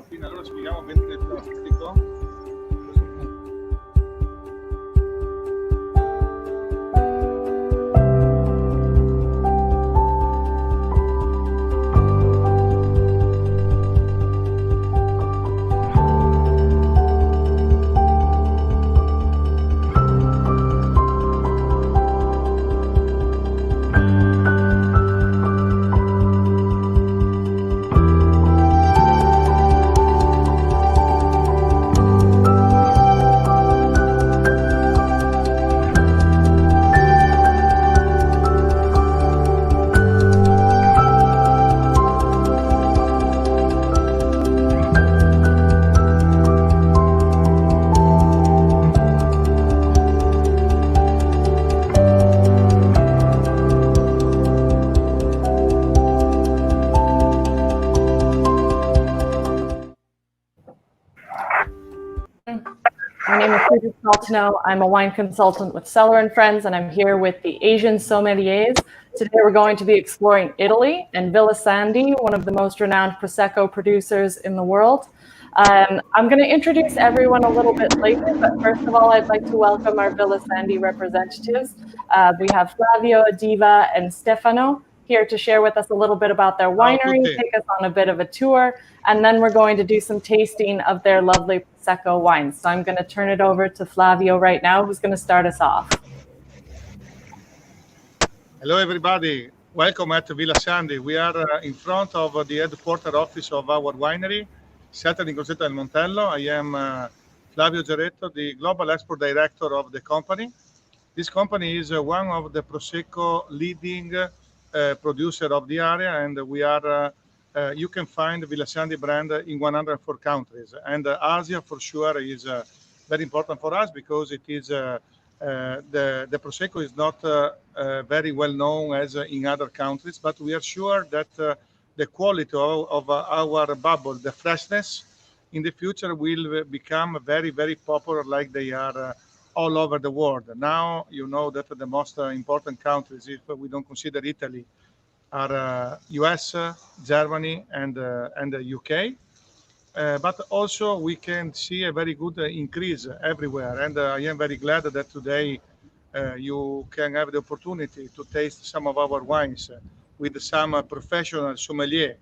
Martina, allora spieghiamo bene il plastico. I'm a wine consultant with Cellar & Friends, and I'm here with the Asian Sommeliers. Today we're going to be exploring Italy and Villa Sandi, one of the most renowned Prosecco producers in the world. I'm going to introduce everyone a little bit later, but first of all, I'd like to welcome our Villa Sandi representatives. We have Flavio, Diva, and Stefano here to share with us a little bit about their winery, take us on a bit of a tour, and then we're going to do some tasting of their lovely Prosecco wines. So I'm going to turn it over to Flavio right now, who's going to start us off. Hello, everybody. Welcome at Villa Sandi. We are in front of the headquarters office of our winery, settled in Croceto del Montello. I am Flavio Geretto, the Global Export Director of the company. This company is one of the Prosecco leading producer of the area, and we are you can find Villa Sandi brand in 104 countries. And Asia for sure is very important for us because it is the Prosecco is not very well known as in other countries, but we are sure that the quality of our bubble, the freshness, in the future will become very, very popular like they are all over the world. Now, you know that the most important countries, if we don't consider Italy, are US, Germany, and the UK. But also we can see a very good increase everywhere. And I am very glad that today you can have the opportunity to taste some of our wines with some professional sommelier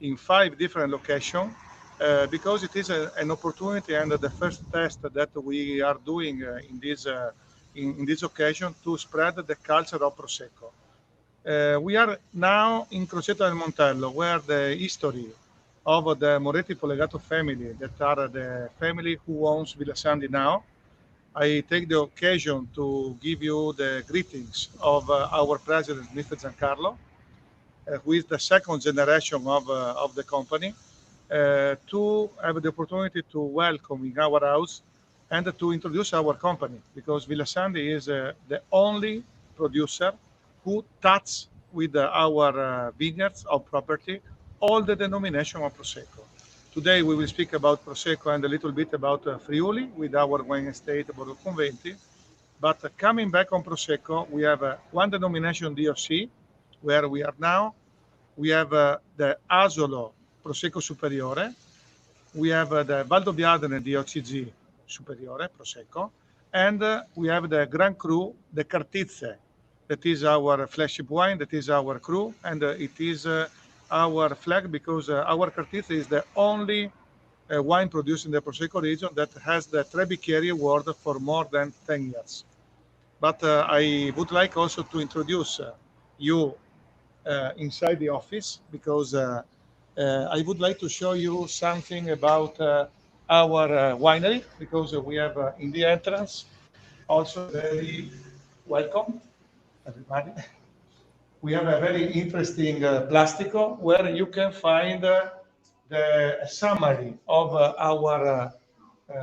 in 5 different locations. Because it is an opportunity and the first test that we are doing in this occasion to spread the culture of Prosecco. We are now in Croceto del Montello, where the history of the Moretti Polegato family, that are the family who owns Villa Sandi now. I take the occasion to give you the greetings of our president, Mr. Giancarlo, who is the second generation of the company. To have the opportunity to welcome in our house and to introduce our company, because Villa Sandi is the only producer who touch with our vineyards of property all the denomination of Prosecco. Today we will speak about Prosecco and a little bit about Friuli with our wine estate Borgo Conventi. But coming back on Prosecco, we have one denomination DOCG, where we are now. We have the Asolo Prosecco Superiore, we have the Valdobbiadene DOCG Superiore Prosecco, and we have the Grand Cru, the Cartizze, that is our flagship wine, that is our cru, and it is our flag because our Cartizze is the only wine produced in the Prosecco region that has the Tre Bicchieri Award for more than 10 years. But I would like also to introduce you inside the office because I would like to show you something about our winery, because we have in the entrance also very welcome everybody. We have a very interesting plastico where you can find the summary of our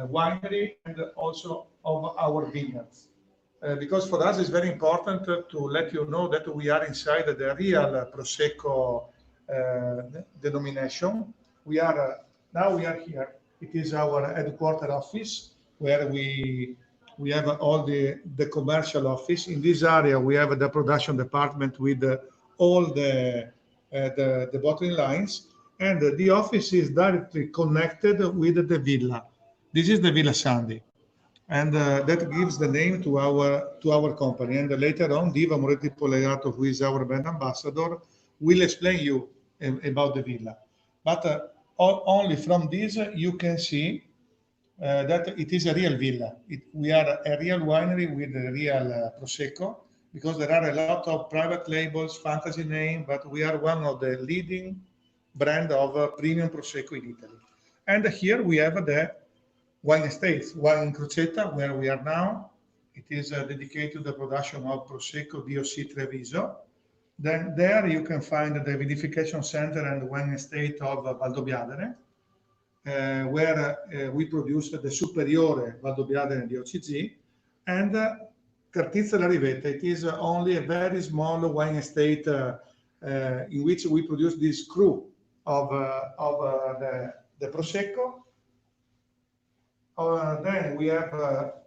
winery and also of our vineyards. Because for us it's very important to let you know that we are inside the real Prosecco denomination. We are here. It is our headquarters office where we have all the commercial office. In this area we have the production department with all the bottling lines, and the office is directly connected with the villa. This is the Villa Sandi, and that gives the name to our company. And later on, Diva Moretti Polegato, who is our brand ambassador, will explain you about the villa. But only from this you can see that it is a real villa. We are a real winery with a real Prosecco, because there are a lot of private labels, fantasy name, but we are one of the leading brand of premium Prosecco in Italy. And here we have the wine estates, one in Crocetta, where we are now. It is dedicated to the production of Prosecco DOCG Treviso. Then there you can find the vinification center and wine estate of Valdobbiadene, where we produce the Superiore Valdobbiadene DOCG, and Cartizza La Rivetta. It is only a very small wine estate in which we produce this cru of the Prosecco. Then we have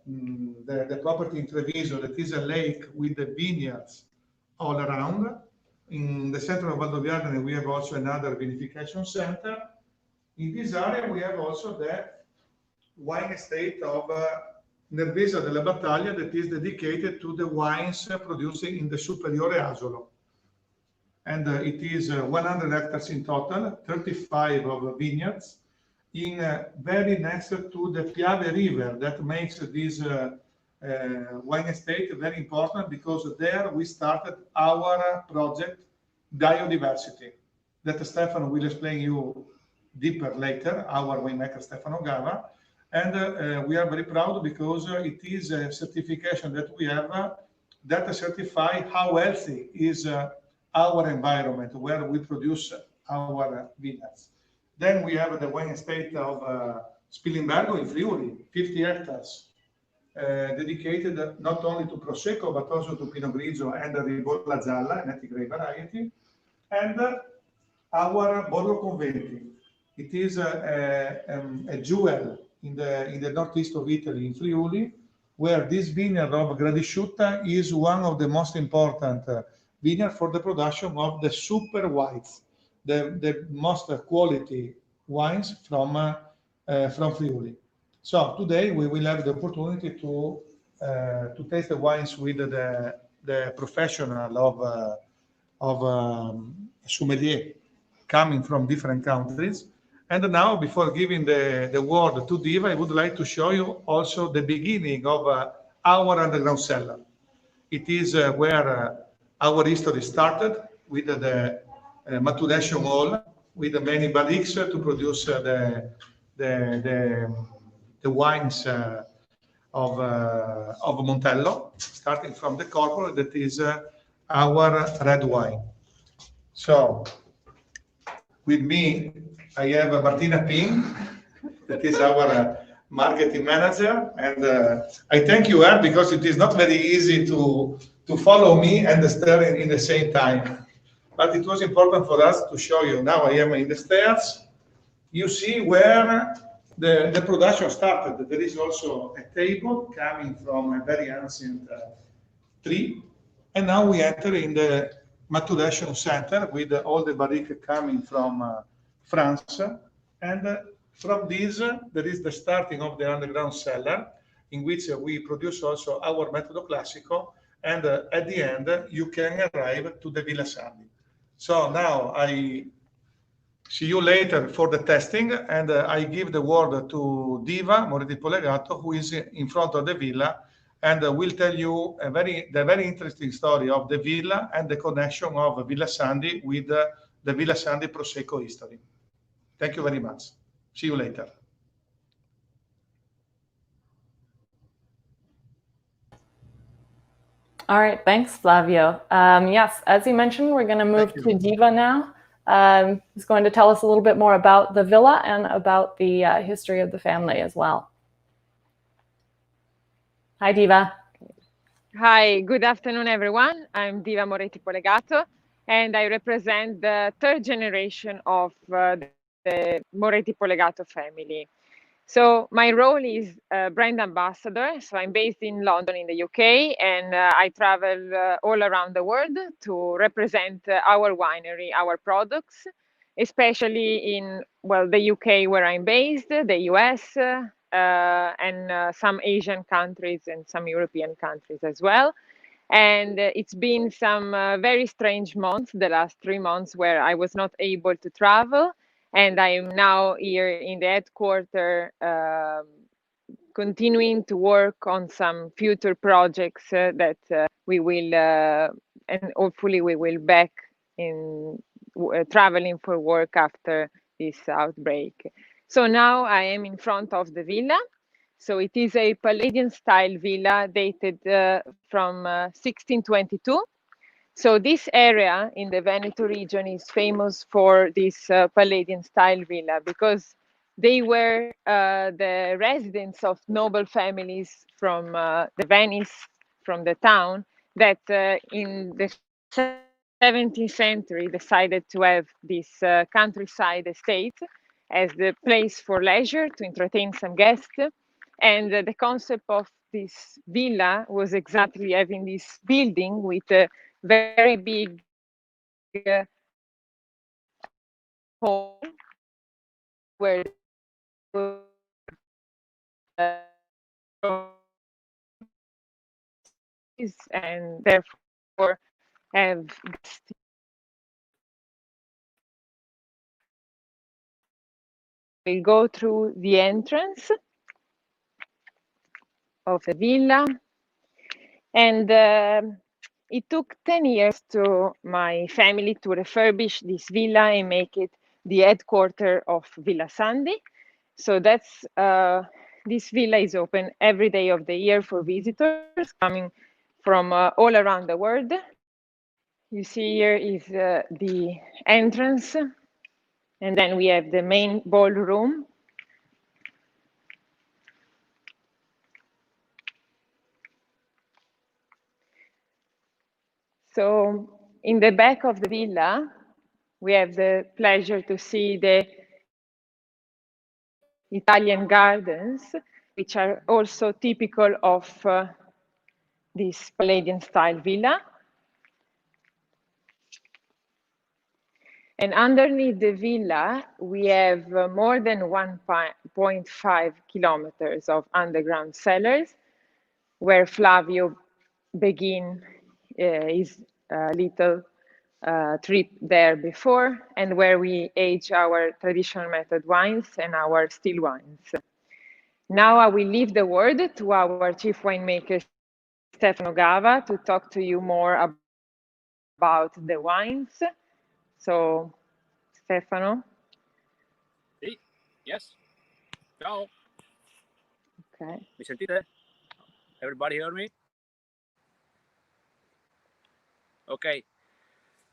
the property in Treviso, that is a lake with the vineyards all around. In the center of Valdobbiadene, we have also another vinification center. In this area, we have also the wine estate of Nervesa della Battaglia, that is dedicated to the wines produced in the Superiore Asolo. And it is 100 hectares in total, 35 of vineyards, in very next to the Piave River, that makes this wine estate very important, because there we started our project Biodiversity, that Stefano will explain you deeper later, our winemaker Stefano Gava. And we are very proud, because it is a certification that we have that certify how healthy is our environment where we produce our vineyards. Then we have the wine estate of Spilimbergo in Friuli, 50 hectares, dedicated not only to Prosecco, but also to Pinot Grigio and Ribolla Gialla, an ethnic grape variety. And our Borgo Conventi. It is a jewel in the northeast of Italy, in Friuli, where this vineyard of Gradisciutta is one of the most important vineyards for the production of the super whites, the most quality wines from Friuli. So today we will have the opportunity to taste the wines with the professional of sommelier coming from different countries. And now, before giving the word to Diva, I would like to show you also the beginning of our underground cellar. It is where our history started, with the maturation hall, with many barriques to produce the wines of Montello, starting from the corporate, that is our red wine. So, with me, I have Martina Ping, that is our marketing manager, and I thank you, because it is not very easy to follow me and the stairs in the same time. But it was important for us to show you. Now I am in the stairs. You see where the production started. There is also a table coming from a very ancient tree, and now we enter in the maturation center with all the barrique coming from France. And from this, there is the starting of the underground cellar, in which we produce also our Metodo Classico, and at the end, you can arrive to the Villa Sandi. So now I see you later for the testing, and I give the word to Diva Moretti Polegato, who is in front of the villa, and will tell you the very interesting story of the villa and the connection of Villa Sandi with the Villa Sandi Prosecco history. Thank you very much. See you later. All right, thanks, Flavio. Yes, as you mentioned, we're going to move to Diva now. He's going to tell us a little bit more about the villa and about the history of the family as well. Hi, Diva. Hi, good afternoon, everyone. I'm Diva Moretti Polegato, and I represent the third generation of the Moretti Polegato family. So my role is brand ambassador. So I'm based in London in the UK, and I travel all around the world to represent our winery, our products, especially in, well, the UK where I'm based, the US, and some Asian countries and some European countries as well. And it's been some very strange months, the last 3 months, where I was not able to travel. And I am now here in the headquarters, continuing to work on some future projects that we will, and hopefully we will back in traveling for work after this outbreak. So now I am in front of the villa. So it is a Palladian style villa dated from 1622. So this area in the Veneto region is famous for this Palladian style villa because they were the residents of noble families from the Venice, from the town, that in the 17th century decided to have this countryside estate as the place for leisure to entertain some guests. And the concept of this villa was exactly having this building with a very big hall where and therefore have we go through the entrance of the villa, and it took 10 years to my family to refurbish this villa and make it the headquarters of Villa Sandi. So that's this villa is open every day of the year for visitors coming from all around the world. You see here is the entrance, and then we have the main ballroom. So in the back of the villa, we have the pleasure to see the Italian gardens, which are also typical of this Palladian style villa. And underneath the villa, we have more than 1.5 kilometers of underground cellars, where Flavio began his little trip there before, and where we age our traditional method wines and our still wines. Now I will leave the word to our chief winemaker, Stefano Gava, to talk to you more about the wines. So, Stefano. Sì, yes. Ciao. Okay. Mi sentite? Everybody hear me? Okay.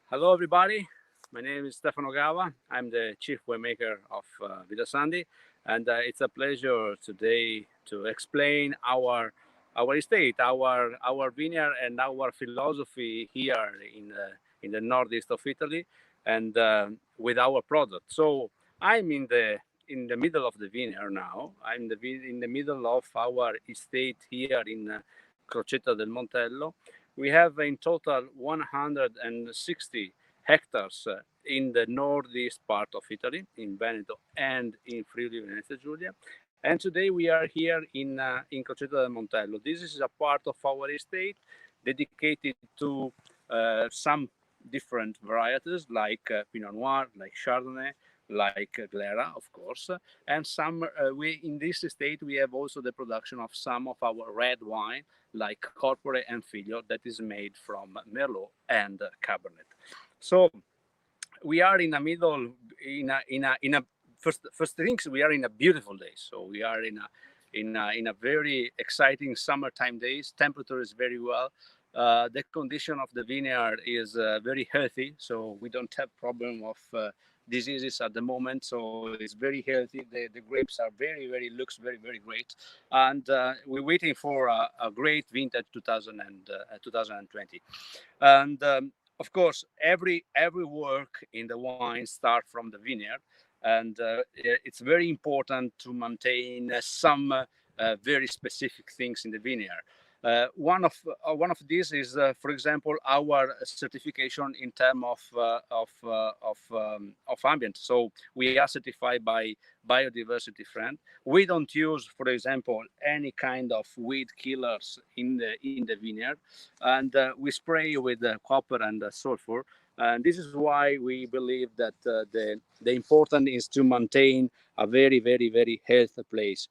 Hello, everybody. My name is Stefano Gava. I'm the chief winemaker of Villa Sandi, and it's a pleasure today to explain our estate, our vineyard, and our philosophy here in the northeast of Italy, and with our product. So I'm in the middle of the vineyard now. I'm in the middle of our estate here in Crocetta del Montello. We have in total 160 hectares in the northeast part of Italy, in Veneto and in Friuli Venezia Giulia. And today we are here in Crocetta del Montello. This is a part of our estate dedicated to some different varieties like Pinot Noir, like Chardonnay, like Glera, of course. And some in this estate we have also the production of some of our red wine, like Corpore and Figlio, that is made from Merlot and Cabernet. So we are in the middle, in a first things, we are in a beautiful day. So we are in a very exciting summertime days. Temperature is very well. The condition of the vineyard is very healthy, so we don't have problem of diseases at the moment. So it's very healthy. The grapes are looks very great, and we're waiting for a great vintage 2020. And of course, every work in the wine start from the vineyard, and it's very important to maintain some very specific things in the vineyard. One of these is, for example, our certification in terms of ambient. So we are certified by biodiversity friend. We don't use, for example, any kind of weed killers in the vineyard, and we spray with copper and sulfur. And this is why we believe that the important is to maintain a very healthy place.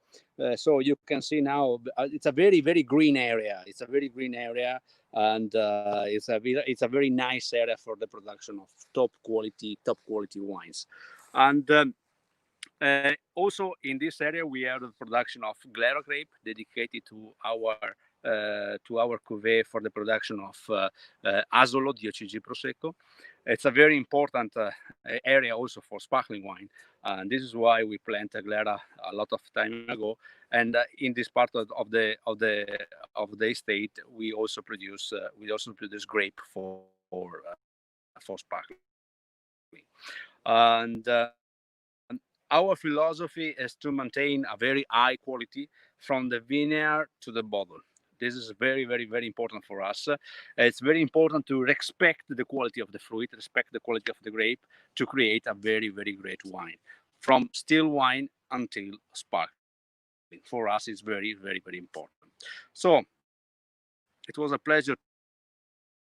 So you can see now it's a very green area. It's a very green area, and it's a very nice area for the production of top quality wines. And also in this area we have the production of Glera grape dedicated to our cuvée for the production of Asolo DOCG Prosecco. It's a very important area also for sparkling wine, and this is why we planted Glera a lot of time ago. And in this part of the estate, we also produce grape for sparkling. And our philosophy is to maintain a very high quality from the vineyard to the bottle. This is very important for us. It's very important to respect the quality of the fruit, respect the quality of the grape, to create a very great wine, from still wine until sparkling. For us, it's very important. So it was a pleasure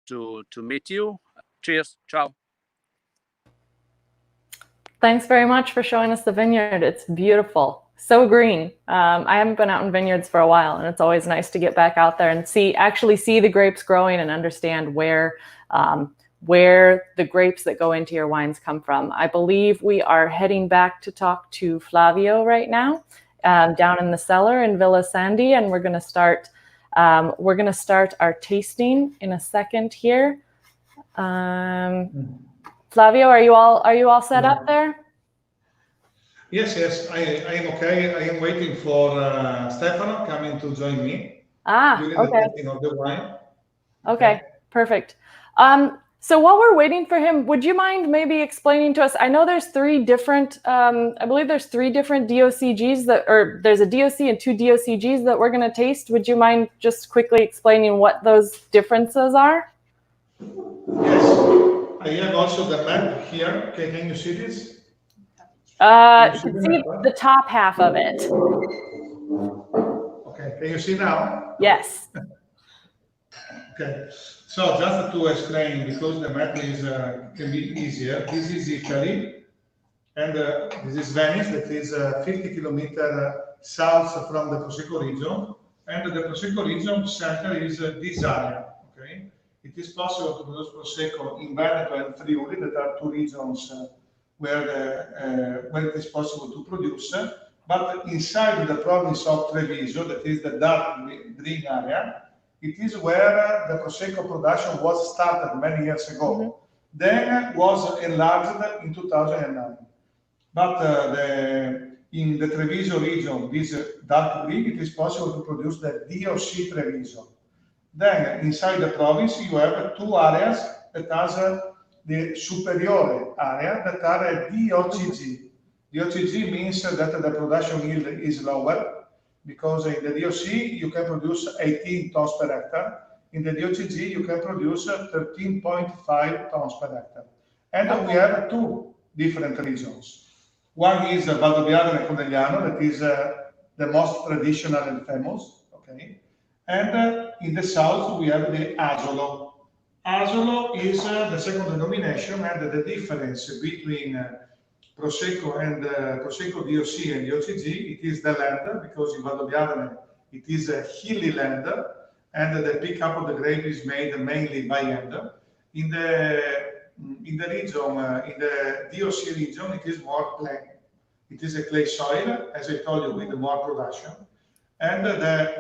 to meet you. Cheers. Ciao. Thanks very much for showing us the vineyard. It's beautiful. So green. I haven't been out in vineyards for a while, and it's always nice to get back out there and actually see the grapes growing and understand where the grapes that go into your wines come from. I believe we are heading back to talk to Flavio right now, down in the cellar in Villa Sandi, and we're going to start our tasting in a second here. Flavio, are you all set up there? Yes, I am okay. I am waiting for Stefano coming to join me during the tasting of the wine. Okay, perfect. So while we're waiting for him, would you mind maybe explaining to us? I know there's three different. I believe there's three different DOCGs or there's a DOC and two DOCGs that we're going to taste. Would you mind just quickly explaining what those differences are? Yes, I have also the map here. Can you see this? You can see the top half of it. Okay, can you see now? Yes. Okay, so just to explain, because the map is can be easier. This is Italy, and this is Venice. That is 50 kilometers south from the Prosecco region, and the Prosecco region center is this area. Okay, it is possible to produce Prosecco in Veneto and Friuli, that are two regions where it is possible to produce, but inside the province of Treviso, that is the dark green area, it is where the Prosecco production was started many years ago. Then was enlarged in 2009. But in the Treviso region, this dark green, it is possible to produce the DOC Treviso. Then inside the province, you have two areas that has the superiore area that are DOCG. DOCG means that the production yield is lower, because in the DOC you can produce 18 tons per hectare. In the DOCG you can produce 13.5 tons per hectare. And we have two different regions. One is Valdobbiadene and Conegliano, that is the most traditional and famous. Okay, and in the south we have the Asolo. Asolo is the second denomination, and the difference between Prosecco and Prosecco DOC and DOCG, it is the land, because in Valdobbiadene it is a hilly land, and the pickup of the grape is made mainly by hand. In the region, in the DOC region, it is more plain. It is a clay soil, as I told you, with more production, and the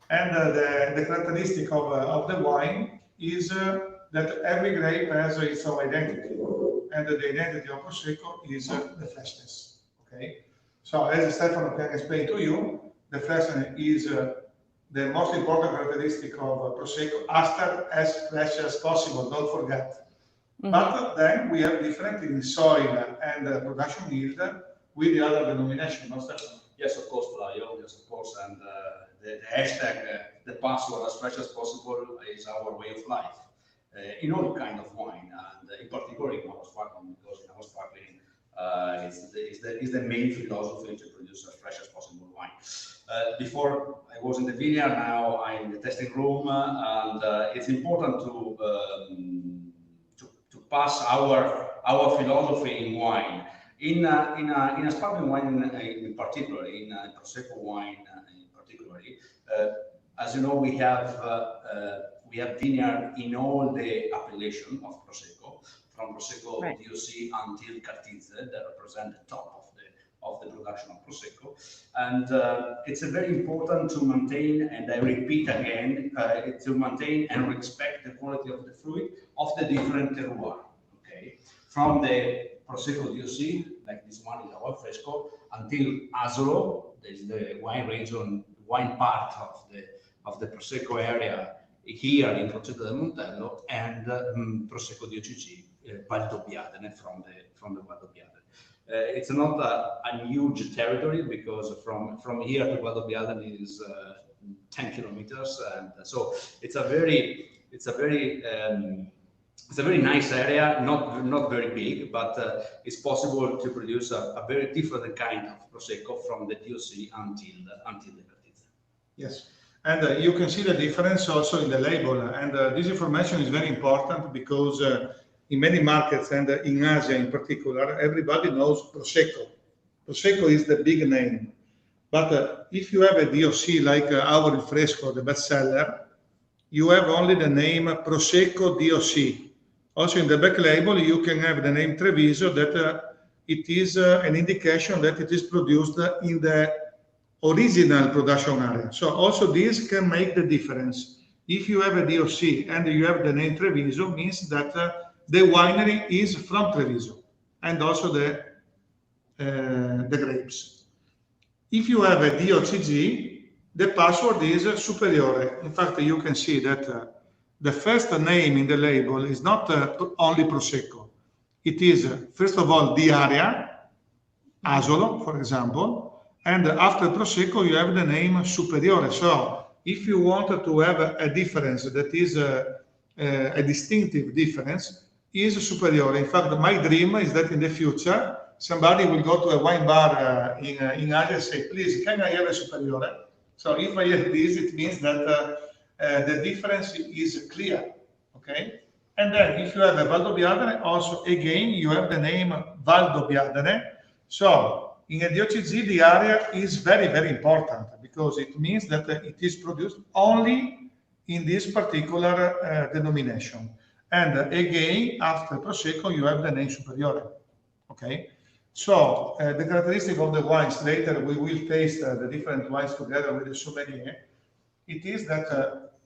characteristic of the wine is that every grape has its own identity, and the identity of Prosecco is the freshness. Okay, so as Stefano can explain to you, the freshness is the most important characteristic of Prosecco, as fresh as possible. Don't forget. But then we have different in soil and production yield with the other denomination, no, Stefano? Yes, of course, Flavio. Yes, of course. And the hashtag, the password as fresh as possible is our way of life in all kind of wine, and in particular in our sparkling, because in our sparkling is the main philosophy to produce as fresh as possible wine. Before I was in the vineyard, now I'm in the testing room, and it's important to pass our philosophy in wine. In a sparkling wine in particular, in Prosecco wine in particular, as you know, we have vineyard in all the appellation of Prosecco, from Prosecco Right. DOC until Cartizze, that represent the top of the production of Prosecco. And it's very important to maintain, and I repeat again, to maintain and respect the quality of the fruit of the different terroir. Okay, from the Prosecco DOC, like this one is our Fresco, until Asolo, that is the wine region, wine part of the Prosecco area here in Prosecco del Montello, and Prosecco DOCG, Valdobbiadene, from the Valdobbiadene. It's not a huge territory, because from here to Valdobbiadene is 10 kilometers, and so it's a very nice area, not very big, but it's possible to produce a very different kind of Prosecco from the DOC until the Cartizze. Yes, and you can see the difference also in the label, and this information is very important because in many markets, and in Asia in particular, everybody knows Prosecco. Prosecco is the big name, but if you have a DOC like our Fresco, the bestseller, you have only the name Prosecco DOC. Also in the back label, you can have the name Treviso, that it is an indication that it is produced in the original production area. So also this can make the difference. If you have a DOC and you have the name Treviso, means that the winery is from Treviso, and also the grapes. If you have a DOCG, the password is Superiore. In fact, you can see that the first name in the label is not only Prosecco. It is, first of all, the area, Asolo, for example, and after Prosecco, you have the name Superiore. So if you want to have a difference that is a distinctive difference, is Superiore. In fact, my dream is that in the future, somebody will go to a wine bar in Asia and say, please, can I have a Superiore? So if I have this, it means that the difference is clear, okay? And then if you have a Valdobbiadene, also again, you have the name Valdobbiadene. So in a DOCG, the area is very, very important, because it means that it is produced only in this particular denomination. And again, after Prosecco, you have the name Superiore, okay? So the characteristic of the wines, later we will taste the different wines together with the sommelier. It is that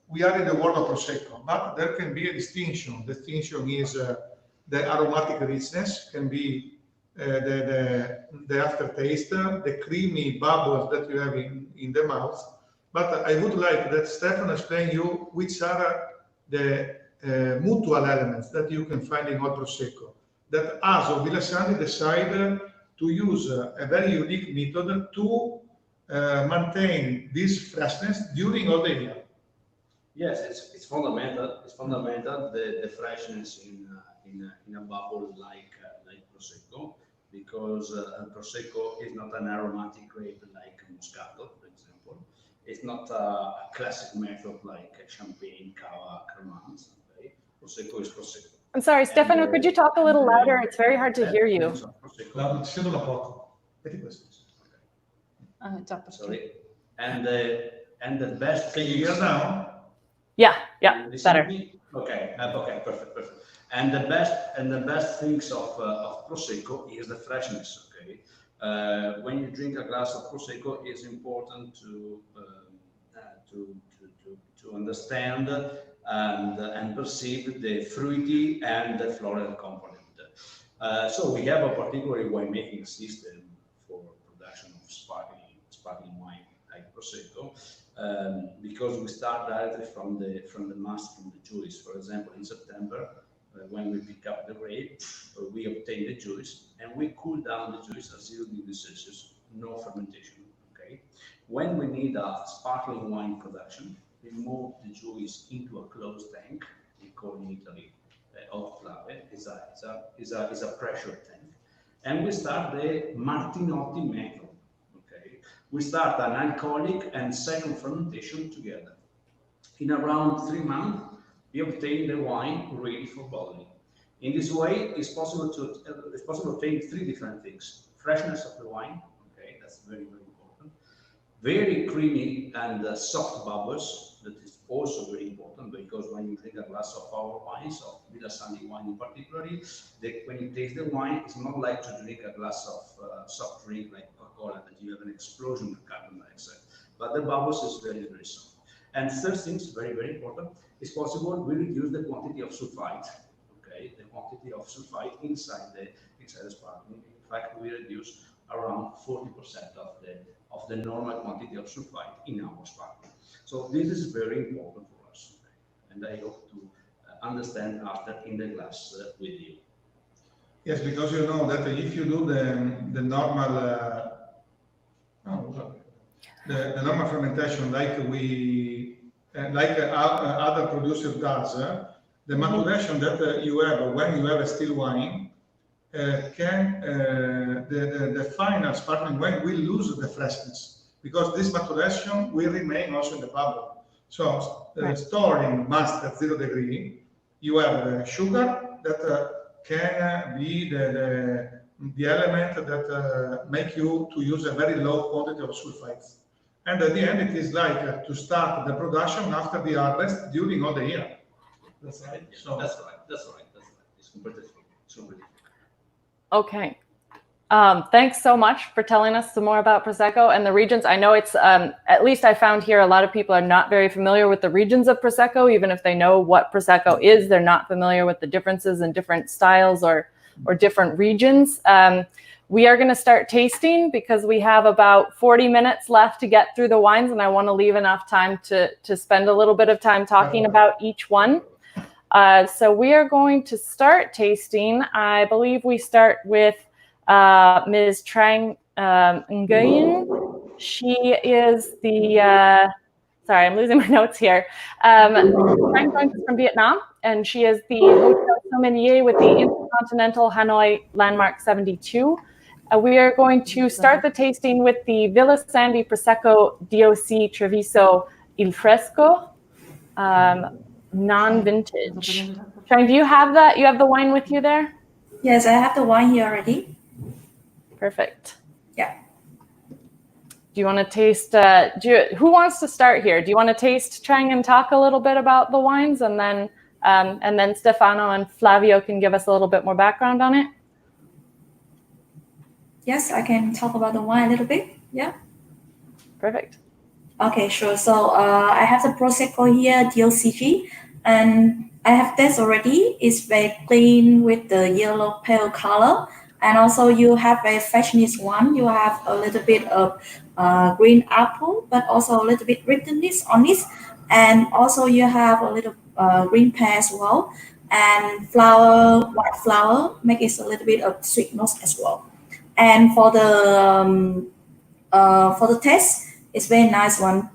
we are in the world of Prosecco, but there can be a distinction. The distinction is the aromatic richness, can be the aftertaste, the creamy bubbles that you have in the mouth. But I would like that Stefano explain you which are the mutual elements that you can find in all Prosecco. That Aso, Villa Sandi decided to use a very unique method to maintain this freshness during all the year. Yes, it's fundamental. It's fundamental the freshness in a bubble like Prosecco, because Prosecco is not an aromatic grape like Moscato, for example. It's not a classic method like Champagne, Cava, Cremant. Okay? Prosecco is Prosecco. I'm sorry, Stefano, could you talk a little louder? It's very hard to hear you. Sorry. And the best thing Can you hear now? Yeah, better. Okay, perfect. And the best things of Prosecco is the freshness. Okay, when you drink a glass of Prosecco, it's important to understand and perceive the fruity and the floral component. So we have a particular winemaking system for production of sparkling wine like Prosecco, because we start directly from the must, from the juice. For example, in September, when we pick up the grape, we obtain the juice and we cool down the juice at 0 degrees Celsius, no fermentation. When we need a sparkling wine production, we move the juice into a closed tank. We call in Italy autoclave. Is a pressure tank, and we start the Martinotti method. Okay, we start an alcoholic and second fermentation together. In around 3 months, we obtain the wine ready for bottling. In this way, it's possible to obtain 3 different things: freshness of the wine. Okay, that's very important. Very creamy and soft bubbles. That is also very important, because when you drink a glass of our wines, of Villa Sandi wine in particular, when you taste the wine, it's not like to drink a glass of soft drink like Coca-Cola, that you have an explosion of carbon dioxide. But the bubbles is very, very soft. And third thing, very, very important, it's possible we reduce the quantity of sulfite. Okay, the quantity of sulfite inside the sparkling. In fact, we reduce around 40% of the normal quantity of sulfite in our sparkling. So this is very important for us, and I hope to understand after in the glass with you. Yes, because you know that if you do the normal the normal fermentation like other producer does, the maturation that you have when you have a still wine the final sparkling wine will lose the freshness, because this maturation will remain also in the bubble. So storing must at 0 degree, you have sugar that can be the element that make you to use a very low quantity of sulfites. And at the end, it is like to start the production after the harvest during all the year. That's right. So that's right. It's completely true. Okay. Thanks so much for telling us some more about Prosecco and the regions. I know it's, at least I found here, a lot of people are not very familiar with the regions of Prosecco. Even if they know what Prosecco is, they're not familiar with the differences in different styles or different regions. We are going to start tasting because we have about 40 minutes left to get through the wines, and I want to leave enough time to spend a little bit of time talking about each one. So we are going to start tasting. I believe we start with Ms. Trang Nguyen. She is the, sorry, I'm losing my notes here. Trang Nguyen is from Vietnam, and she is the hotel sommelier with the Intercontinental Hanoi Landmark 72. We are going to start the tasting with the Villa Sandi Prosecco DOC Treviso Il Fresco, non-vintage. Trang, do you have that? You have the wine with you there? Yes, I have the wine here already. Perfect. Yeah. Do you want to taste, who wants to start here? Do you want to taste, Trang, and talk a little bit about the wines, and then Stefano and Flavio can give us a little bit more background on it? Yes, I can talk about the wine a little bit. Yeah. Perfect. Okay, sure. So I have the Prosecco here, DOCG, and I have this already. It's very clean with the yellow pale color. And also you have a freshness one. You have a little bit of green apple, but also a little bit bitterness on it. And also you have a little green pear as well. And white flour, make it a little bit of sweetness as well. And for the taste, it's very nice one.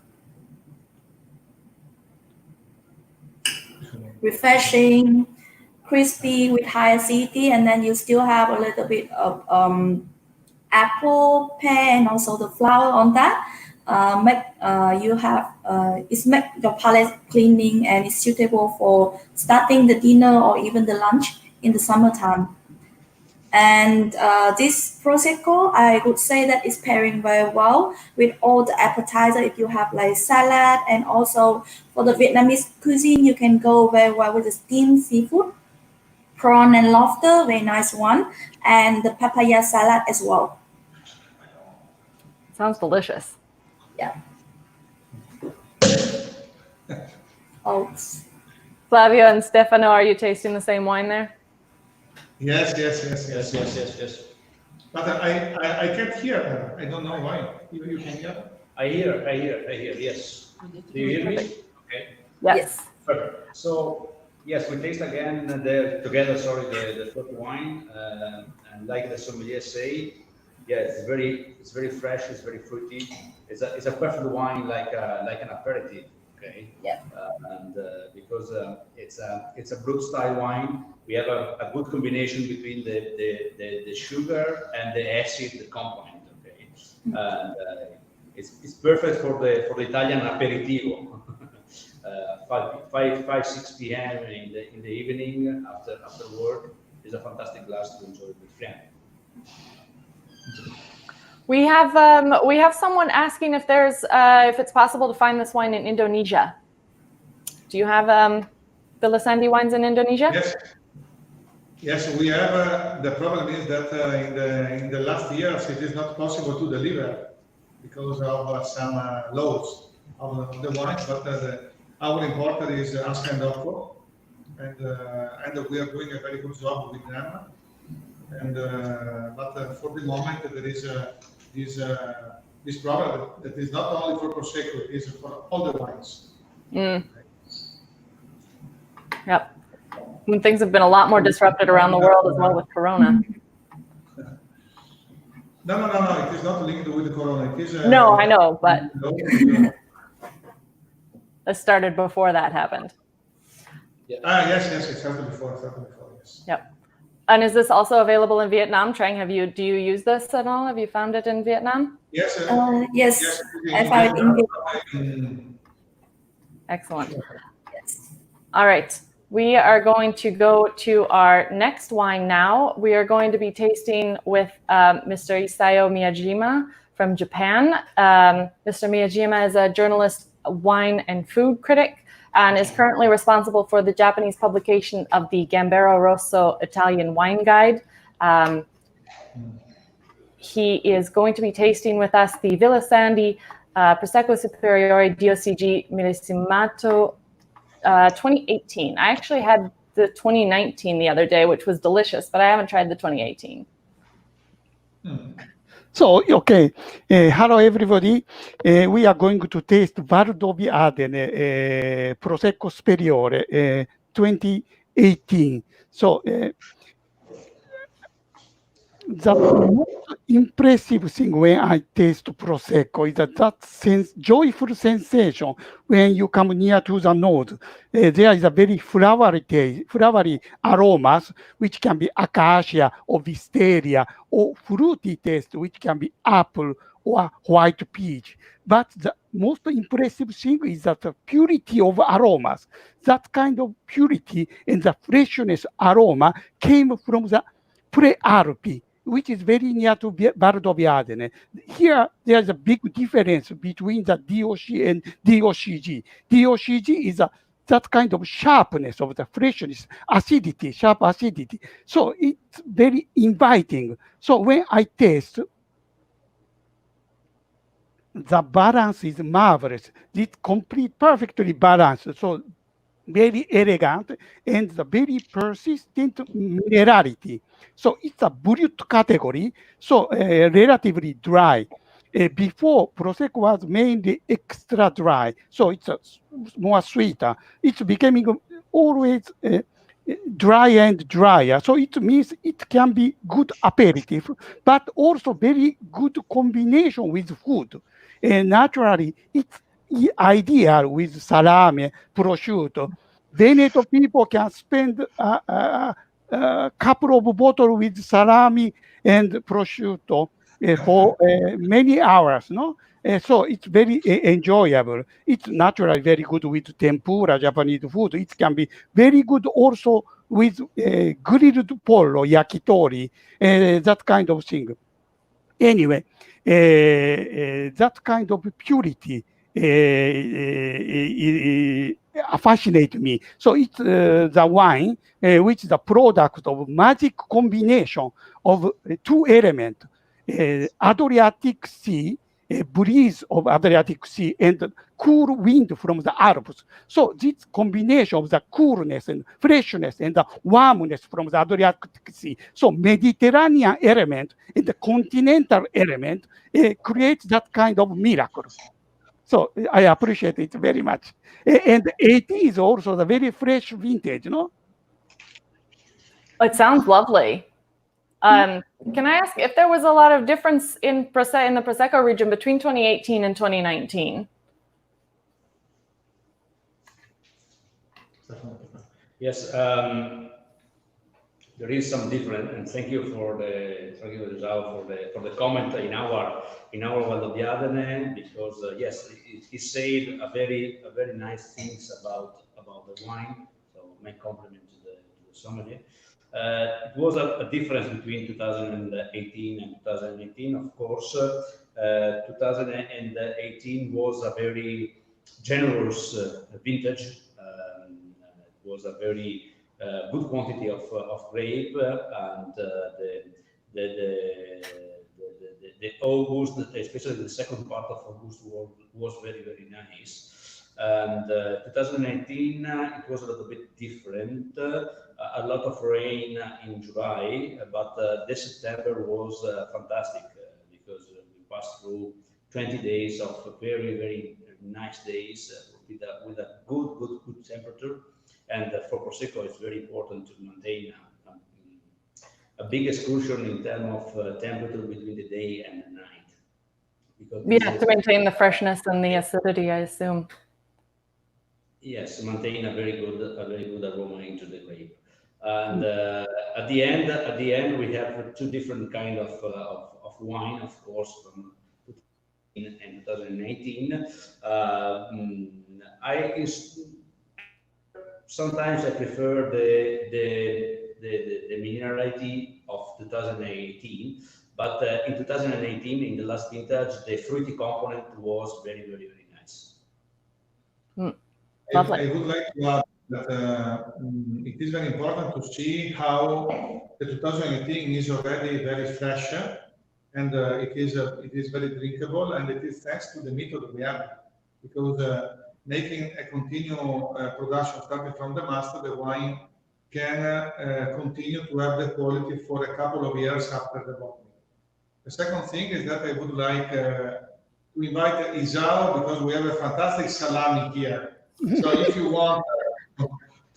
Refreshing, crispy with high acidity, and then you still have a little bit of apple, pear, and also the flour on that. It's make your palate cleaning, and it's suitable for starting the dinner or even the lunch in the summertime. And this Prosecco, I would say that it's pairing very well with all the appetizer. If you have like salad, and also for the Vietnamese cuisine, you can go very well with the steamed seafood, prawn and lobster, very nice one, and the papaya salad as well. Sounds delicious. Yeah. Oh. Flavio and Stefano, are you tasting the same wine there? Yes. But I can't hear her. I don't know why. You can hear? I hear, yes. Do you hear me? Okay. Yes. Perfect. So, yes, we taste again the third wine. And like the sommelier say, Yeah, it's very fresh. It's very fruity. It's a perfect wine, like an aperitif. Okay. Yeah. And because it's a brut style wine, we have a good combination between the sugar and the acid component. Okay. And it's perfect for the Italian aperitivo. 6 p.m. in the evening after work is a fantastic glass to enjoy with friends. We have someone asking if it's possible to find this wine in Indonesia. Do you have Villa Sandi wines in Indonesia? Yes. Yes, we have. The problem is that in the last years it is not possible to deliver because of some laws of the wine. But our importer is Asca and and we are doing a very good job with them. And but for the moment there is this problem that is not only for Prosecco, it is for all the wines. Mm. Yep. And things have been a lot more disrupted around the world as well with Corona. No. It is not linked with the Corona. It is. No, I know, but this started before that happened. Yeah. Yes. It started before. Yes. Yep. And is this also available in Vietnam? Trang, do you use this at all? Have you found it in Vietnam? Yes. Yes. I found it in Vietnam. Excellent. Yes. All right. We are going to go to our next wine now. We are going to be tasting with Mr. Isao Miyajima from Japan. Mr. Miyajima is a journalist, wine and food critic, and is currently responsible for the Japanese publication of the Gambero Rosso Italian Wine Guide. He is going to be tasting with us the Villa Sandi Prosecco Superiore DOCG Millesimato 2018. I actually had the 2019 the other day, which was delicious, but I haven't tried the 2018. So, okay. Hello, everybody. We are going to taste Valdobbiadene Prosecco Superiore 2018. So, the most impressive thing when I taste Prosecco is that joyful sensation when you come near to the nose. There is a very flowery aromas, which can be acacia or wisteria, or fruity taste, which can be apple or white peach. But the most impressive thing is that the purity of aromas. That kind of purity and the freshness aroma came from the pre-Alpi, which is very near to Valdobbiadene. Here, there's a big difference between the DOC and DOCG. DOCG is that kind of sharpness of the freshness, sharp acidity. So it's very inviting. So when I taste, the balance is marvelous. It's perfectly balanced. So very elegant and the very persistent minerality. So it's a brut category, so relatively dry. Before, Prosecco was mainly extra dry, so it's more sweeter. It's becoming always dry and drier, so it means it can be good aperitif, but also very good combination with food. Naturally, it's ideal with salami, prosciutto. Veneto people can spend a couple of bottles with salami and prosciutto for many hours, no? So it's very enjoyable. It's naturally very good with tempura, Japanese food. It can be very good also with grilled pollo, yakitori, that kind of thing. Anyway, that kind of purity fascinates me. So it's the wine, which is the product of magic combination of two elements, Adriatic Sea, breeze of Adriatic Sea, and cool wind from the Alps. So this combination of the coolness and freshness and the warmness from the Adriatic Sea, so Mediterranean element and the continental element creates that kind of miracle. So I appreciate it very much. And it is also the very fresh vintage, no? It sounds lovely. Can I ask if there was a lot of difference in the Prosecco region between 2018 and 2019? Yes, there is some difference, and thank you for the for the comment in our Valdobbiadene, because yes, he said a very nice things about the wine. So my compliment to the sommelier. It was a difference between 2018 and 2019, of course. 2018 was a very generous vintage. It was a very good quantity of grape, and the August, especially the second part of August, was very nice. And 2019, it was a little bit different. A lot of rain in July, but this September was fantastic because we passed through 20 days of very nice days with a good temperature. And for Prosecco, it's very important to maintain a big excursion in terms of temperature between the day and the night. Because to maintain the freshness and the acidity, I assume. Yes, maintain a very good aroma into the grape. And at the end, we have two different kind of wine, of course, from 2018. Sometimes I prefer the minerality of 2018, but in 2018, in the last vintage, the fruity component was very nice. Lovely. I would like to add that it is very important to see how the 2018 is already very fresh, and it is very drinkable, and it is thanks to the method we have, because making a continual production starting from the master, the wine can continue to have the quality for a couple of years after the bottling. The second thing is that I would like to invite Isao, because we have a fantastic salami here. So if you want to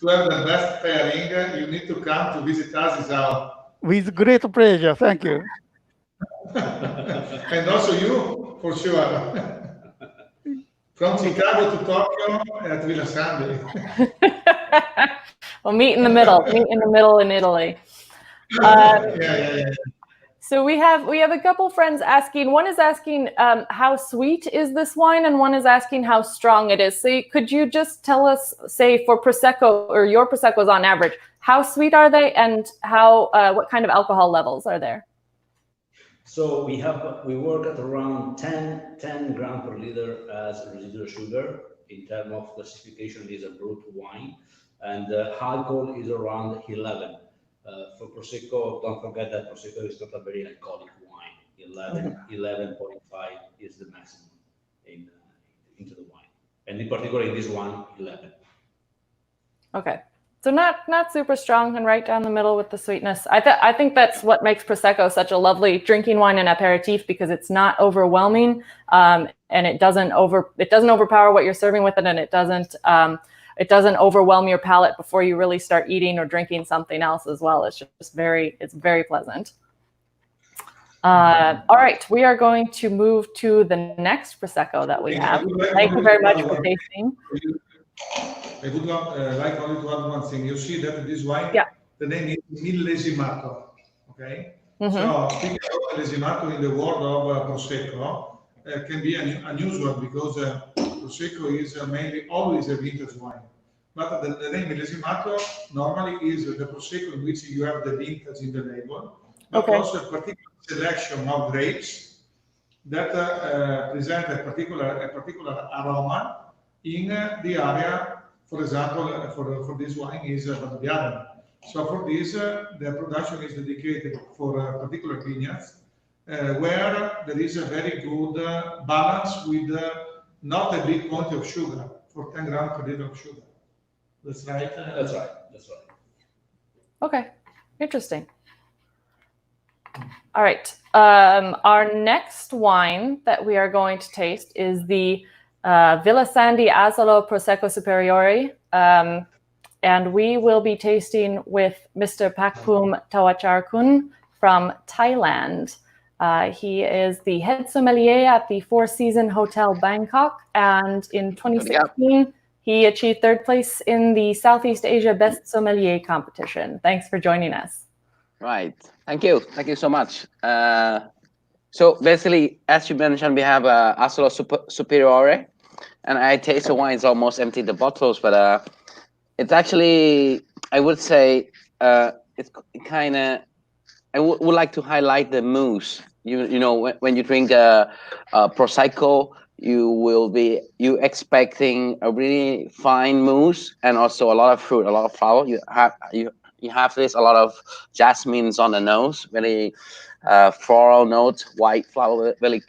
have the best pairing, you need to come to visit us, Isao. With great pleasure, thank you. And also you, for sure. From Chicago to Tokyo at Villa Sandi. We'll meet in the middle. Meet in the middle in Italy. Yeah. So we have a couple friends asking. One is asking how sweet is this wine, and one is asking how strong it is. So could you just tell us, say for Prosecco or your Proseccos on average, how sweet are they, and how what kind of alcohol levels are there? So we work at around 10 grams per liter as residual sugar. In terms of classification, is a brut wine, and alcohol is around 11. For Prosecco, don't forget that Prosecco is not a very alcoholic wine. 11.5 is the maximum into the wine, and in particular in this one, 11. Okay. So not super strong and right down the middle with the sweetness. I think that's what makes Prosecco such a lovely drinking wine and aperitif, because it's not overwhelming, and it doesn't overpower what you're serving with it, and it doesn't overwhelm your palate before you really start eating or drinking something else as well. It's just very pleasant. All right, we are going to move to the next Prosecco that we have. Thank you very much for tasting. I would like only to add one thing. You see that this wine, the name is Millesimato, okay? So speaking of Millesimato in the world of Prosecco can be unusual, because Prosecco is mainly always a vintage wine. But the name Millesimato normally is the Prosecco in which you have the vintage in the label, but also a particular selection of grapes that present a particular aroma in the area. For example, for this wine is Valdobbiadene. So for this, the production is dedicated for particular vineyards, where there is a very good balance with not a big quantity of sugar, for 10 grams per liter of sugar. That's right? That's right. Okay, interesting. All right, our next wine that we are going to taste is the Villa Sandi Asolo Prosecco Superiore, and we will be tasting with Mr. Pakpum Tawacharkun from Thailand. He is the head sommelier at the Four Seasons Hotel Bangkok, and in 2016, he achieved third place in the Southeast Asia Best Sommelier competition. Thanks for joining us. Right. Thank you. Thank you so much. So basically, as you mentioned, we have Asolo Superiore, and I taste the wines, almost empty the bottles, but it's actually, I would say, it's kind of, I would like to highlight the mousse. You know, when you drink Prosecco, you expecting a really fine mousse and also a lot of fruit, a lot of flower. You have this, a lot of jasmines on the nose, very floral notes, white flower, very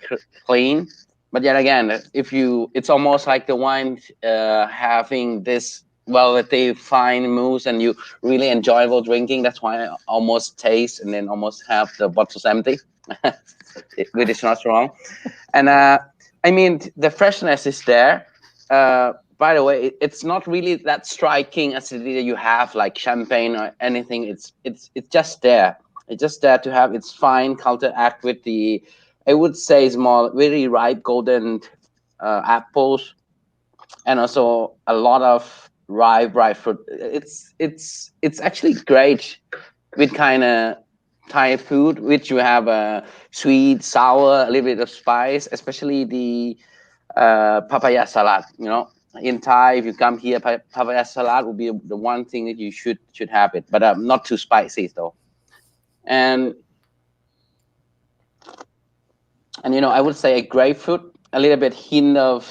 clean. But yet again, it's almost like the wine having this velvety fine mousse, and you really enjoyable drinking. That's why I almost taste and then almost have the bottles empty, which is not wrong. And I mean, the freshness is there. By the way, it's not really that striking acidity that you have like champagne or anything. It's just there. It's just there to have its fine counteract with the, I would say, small, very ripe golden apples, and also a lot of ripe fruit. It's actually great with kind of Thai food, which you have a sweet, sour, a little bit of spice, especially the papaya salad. You know, in Thai, if you come here, papaya salad will be the one thing that you should have it, but not too spicy though. And you know, I would say a grapefruit, a little bit hint of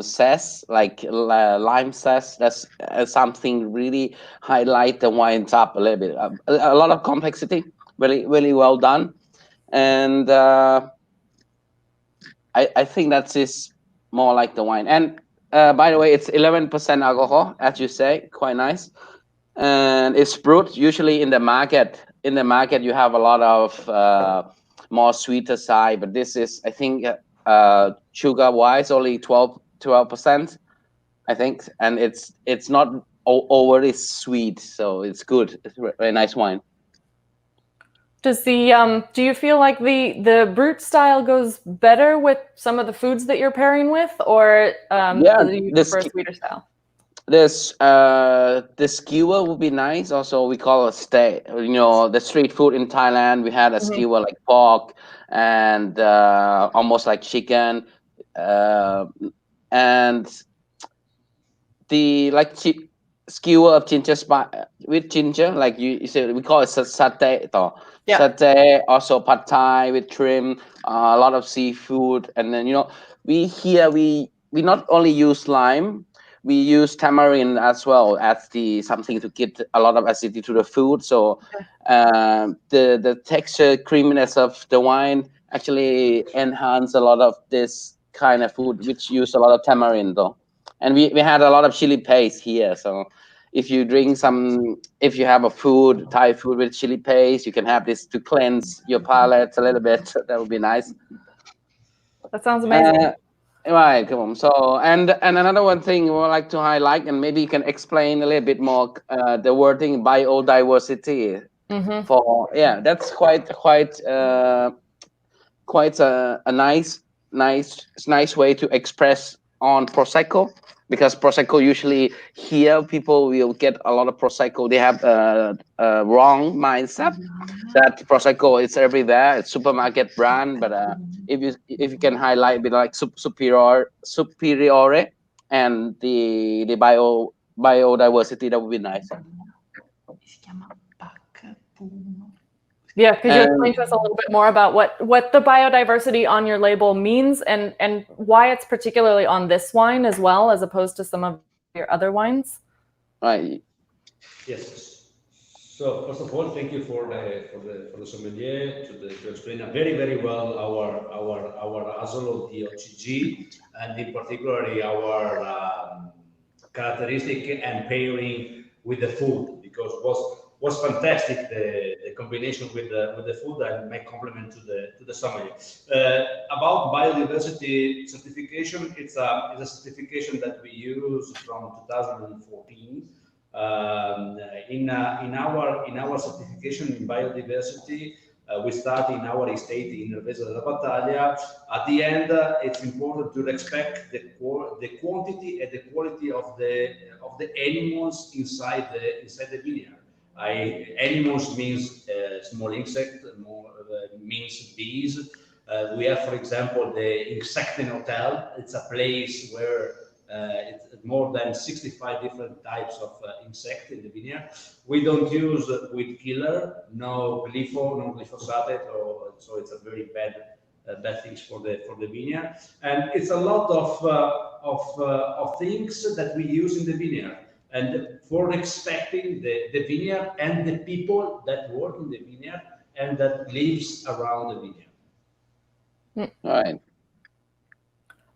zest, like lime zest. That's something really highlight the wine top a little bit. A lot of complexity, really well done. And I think that's is more like the wine. And by the way, it's 11% alcohol, as you say, quite nice. And it's brewed usually in the market. In the market, you have a lot of more sweeter side, but this is, I think, sugar wise only 12%, I think, and it's not overly sweet, so it's good. It's a very nice wine. Does the do you feel like the brut style goes better with some of the foods that you're pairing with, or do you prefer sweeter style? This the skewer would be nice. Also, we call it steak. You know, the street food in Thailand, we had a skewer like pork and almost like chicken, and the like skewer of ginger with ginger, like you said, we call it satay. Yeah. Satay, also pad thai with shrimp, a lot of seafood, and then you know we not only use lime. We use tamarind as well as something to give a lot of acidity to the food. So the texture, creaminess of the wine actually enhance a lot of this kind of food, which use a lot of tamarind though. And we had a lot of chili paste here. So if you drink if you have a Thai food with chili paste, you can have this to cleanse your palate a little bit. That would be nice. That sounds amazing. Right, come on. So, and another one thing we would like to highlight, and maybe you can explain a little bit more the wording biodiversity. For that's quite a nice way to express on Prosecco, because Prosecco usually here people will get a lot of Prosecco. They have a wrong mindset that Prosecco is everywhere. It's supermarket brand, but if you can highlight a bit like superiore and the biodiversity, that would be nice. Yeah, could you explain to us a little bit more about what the biodiversity on your label means, and why it's particularly on this wine as well, as opposed to some of your other wines? Right. Yes. So first of all, thank you for the sommelier to explain very well our Asolo DOCG, and in particular our characteristic and pairing with the food, because was fantastic the combination with the food, and my compliment to the sommelier. About biodiversity certification, it's a certification that we use from 2014. In our certification in biodiversity, we start in our estate in Vezza della Battaglia. At the end, it's important to respect the quantity and the quality of the animals inside the vineyard. Animals means small insect, means bees. We have, for example, the Insecten Hotel. It's a place where it's more than 65 different types of insect in the vineyard. We don't use weed killer, no glyphosate, so it's a very bad things for the vineyard. And it's a lot of things that we use in the vineyard, and for respecting the vineyard and the people that work in the vineyard and that lives around the vineyard. All right.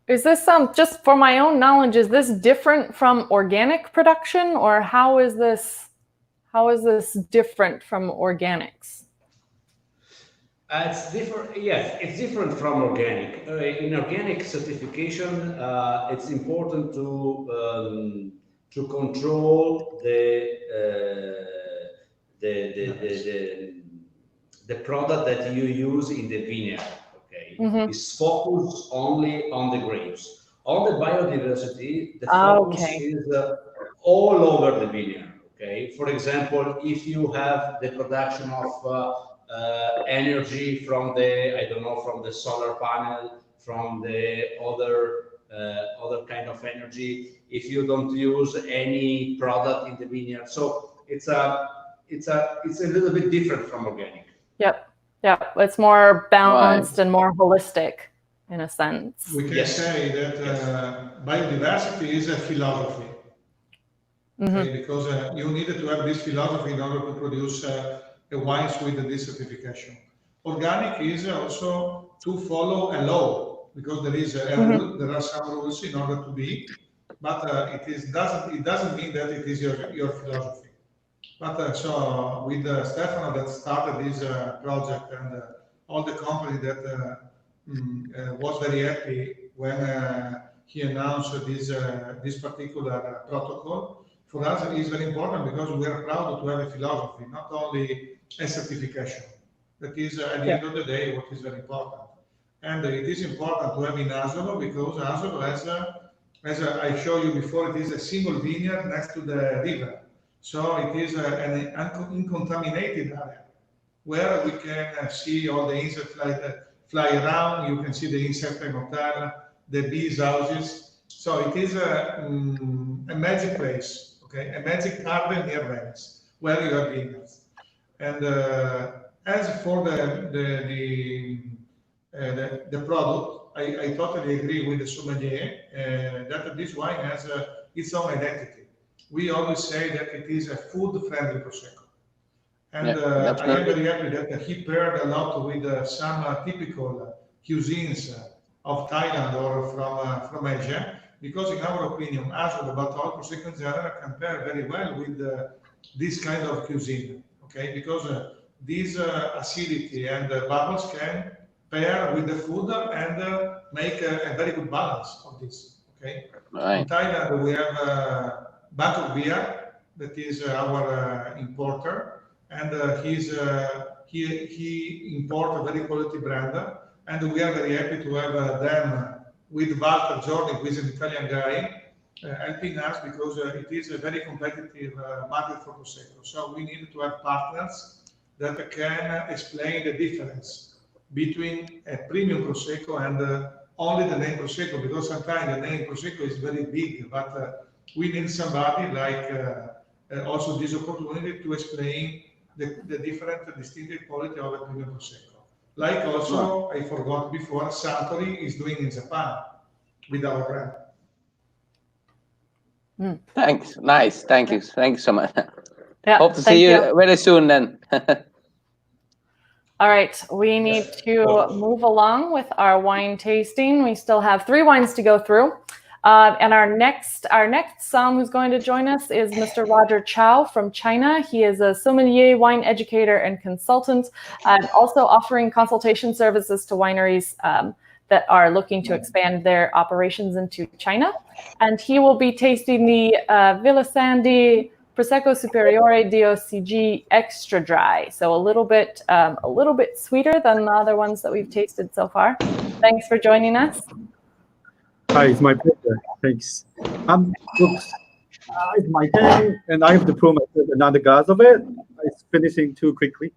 Is this just for my own knowledge, is this different from organic production, or how is this different from organics? It's different. Yes, it's different from organic. In organic certification, it's important to control the product that you use in the vineyard. Okay, is focused only on the grapes. On the biodiversity, the focus is all over the vineyard. Okay, for example, if you have the production of energy from the solar panel, from the other kind of energy, if you don't use any product in the vineyard, so it's a little bit different from organic. Yep. Yeah, it's more balanced and more holistic in a sense. We can say that biodiversity is a philosophy, okay? Because you needed to have this philosophy in order to produce wines with this certification. Organic is also to follow a law, because there is a rule, there are some rules in order to be, but it doesn't mean that it is your philosophy. But so with Stefano that started this project, and all the company that was very happy when he announced this particular protocol, for us it is very important, because we are proud to have a philosophy, not only a certification. That is at the end of the day what is very important. And it is important to have in Asolo, because Asolo has, as I showed you before, it is a single vineyard next to the river. So it is an uncontaminated area where we can see all the insects fly around. You can see the insect hotel, the bees houses. So it is a magic place, okay? A magic garden near Venice, where you have vineyards. And as for the product, I totally agree with the sommelier that this wine has its own identity. We always say that it is a food-friendly Prosecco. And I am very happy that he paired a lot with some typical cuisines of Thailand or from Asia, because in our opinion, Asolo, but all Prosecco in general, compare very well with this kind of cuisine, okay? Because this acidity and bubbles can pair with the food and make a very good balance of this, okay? Right. In Thailand, we have Bangkok beer, that is our importer, and he imports a very quality brand, and we are very happy to have them with Walter Jordi, who is an Italian guy, helping us, because it is a very competitive market for Prosecco. So we need to have partners that can explain the difference between a premium Prosecco and only the name Prosecco, because sometimes the name Prosecco is very big, but we need somebody like also this opportunity to explain the different distinctive quality of a premium Prosecco. Like also, I forgot before, Santori is doing in Japan with our brand. Thanks. Nice. Thank you. Thanks so much. Yeah, hope to see you very soon then. All right, we need to move along with our wine tasting. We still have 3 wines to go through. And our next somm who's going to join us is Mr.Roger Chow from China. He is a sommelier, wine educator, and consultant, also offering consultation services to wineries that are looking to expand their operations into China. And he will be tasting the Villa Sandi Prosecco Superiore DOCG Extra Dry. So a little bit sweeter than the other ones that we've tasted so far. Thanks for joining us. Hi, it's my pleasure. Thanks. Oops. It's my turn, and I have to pour myself another glass of it. It's finishing too quickly.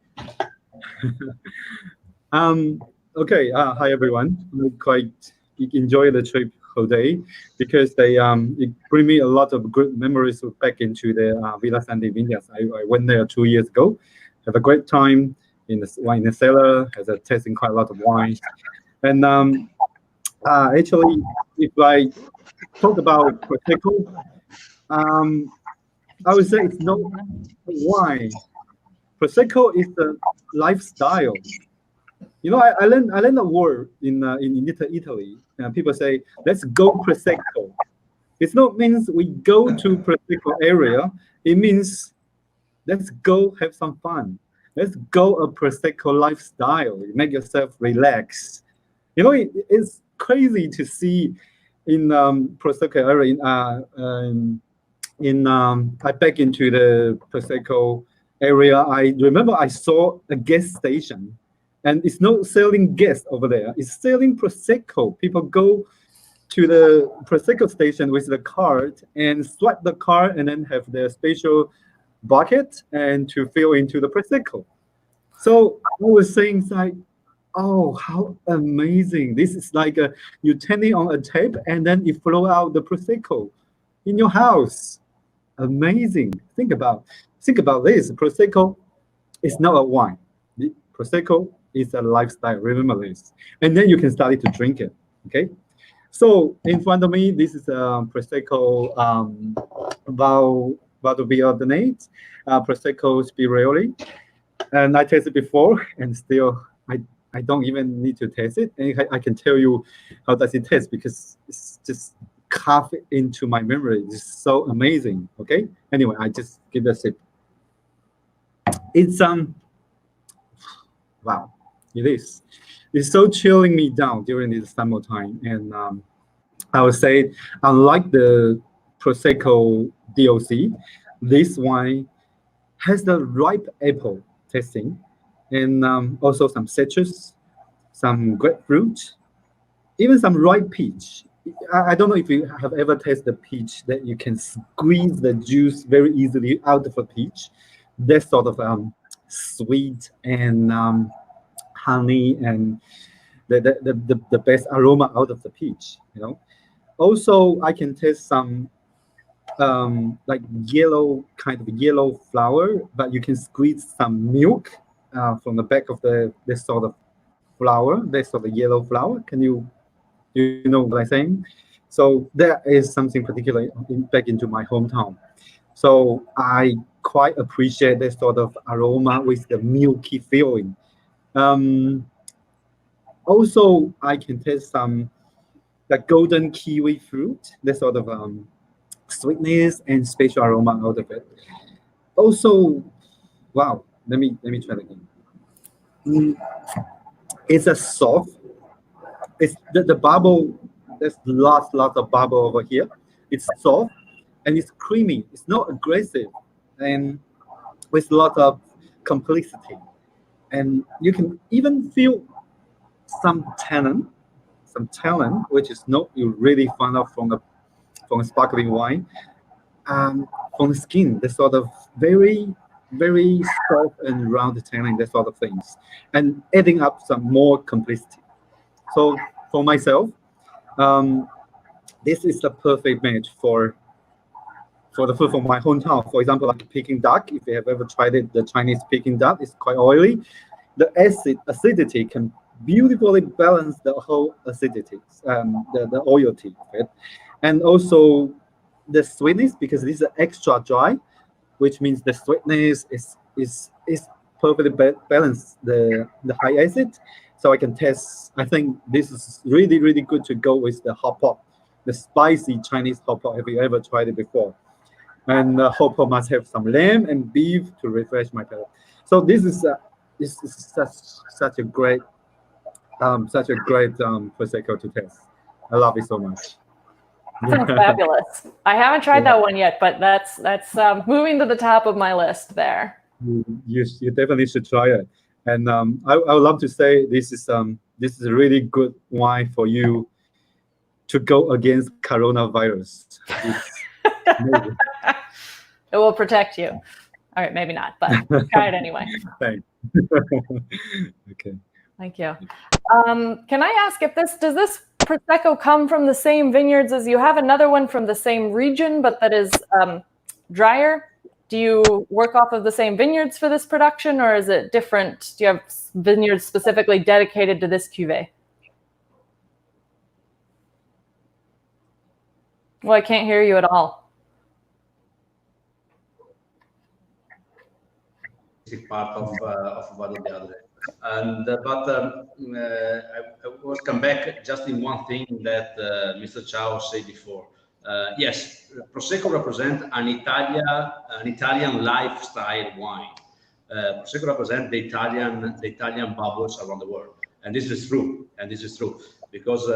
Okay. Hi, everyone. I quite enjoy the trip whole day because it bring me a lot of good memories back into the Villa Sandi vineyards. I went there 2 years ago. Have a great time in the cellar. Has a tasting quite a lot of wine, and actually, if I talk about Prosecco, I would say it's not wine. Prosecco is the lifestyle. You know, I learned a word in Italy. People say, "Let's go Prosecco." It's not means we go to Prosecco area. It means let's go have some fun. Let's go a Prosecco lifestyle. You make yourself relax. You know, it's crazy to see in Prosecco area. I back into the Prosecco area. I remember I saw a gas station, and it's not selling gas over there. It's selling Prosecco. People go to the Prosecco station with the card and swipe the card, and then have their special bucket and to fill into the Prosecco. So I was saying, it's like, oh, how amazing! This is like you turn it on a tap, and then you flow out the Prosecco in your house. Amazing. Think about this. Prosecco is not a wine. Prosecco is a lifestyle. Remember this, and then you can start to drink it. Okay. So in front of me, this is a Prosecco about to be ordinate, Prosecco Superiore, and I tasted before, and still I don't even need to taste it, and I can tell you how does it taste because it's just carved into my memory. It's so amazing. Okay. Anyway, I just give it a sip. It's wow. It is. It's so chilling me down during this summer time, and I would say, unlike the Prosecco DOC, this wine has the ripe apple tasting, and also some citrus, some grapefruit, even some ripe peach. I don't know if you have ever tasted peach that you can squeeze the juice very easily out of a peach. That sort of sweet and honey and the best aroma out of the peach. You know. Also, I can taste some like yellow flower, but you can squeeze some milk from the back of this sort of flower, this sort of yellow flower. Can you know what I'm saying? So that is something particular back into my hometown. So I quite appreciate this sort of aroma with the milky feeling. Also, I can taste some the golden kiwi fruit, this sort of sweetness and special aroma out of it. Also, wow, let me try it again. It's a soft. It's the bubble. There's lots of bubble over here. It's soft and it's creamy. It's not aggressive, and with a lot of complexity. And you can even feel some tannin, which is not you really find out from a sparkling wine. From the skin, the sort of very soft and round tannin, that sort of things, and adding up some more complexity. So for myself, this is the perfect match for the food from my hometown. For example, like Peking duck. If you have ever tried it, the Chinese Peking duck is quite oily. The acidity can beautifully balance the whole acidity, the oilty of it, and also the sweetness, because this is extra dry, which means the sweetness is perfectly balanced the high acid. So I can taste. I think this is really good to go with the hot pot, the spicy Chinese hot pot. Have you ever tried it before? And the hot pot must have some lamb and beef to refresh my palate. So this is such a great Prosecco to taste. I love it so much. Sounds fabulous. I haven't tried that one yet, but that's moving to the top of my list there. You definitely should try it. And I would love to say this is a really good wine for you to go against coronavirus. It will protect you. All right, maybe not, but try it anyway. Thanks. Okay. Thank you. Can I ask if does this Prosecco come from the same vineyards as you have another one from the same region, but that is drier? Do you work off of the same vineyards for this production, or is it different? Do you have vineyards specifically dedicated to this cuvee? Well, I can't hear you at all. Part of one or the other. And but I will come back just in one thing that Mr. Chow said before. Yes, Prosecco represents an Italian lifestyle wine. Prosecco represents the Italian bubbles around the world, and this is true. And this is true because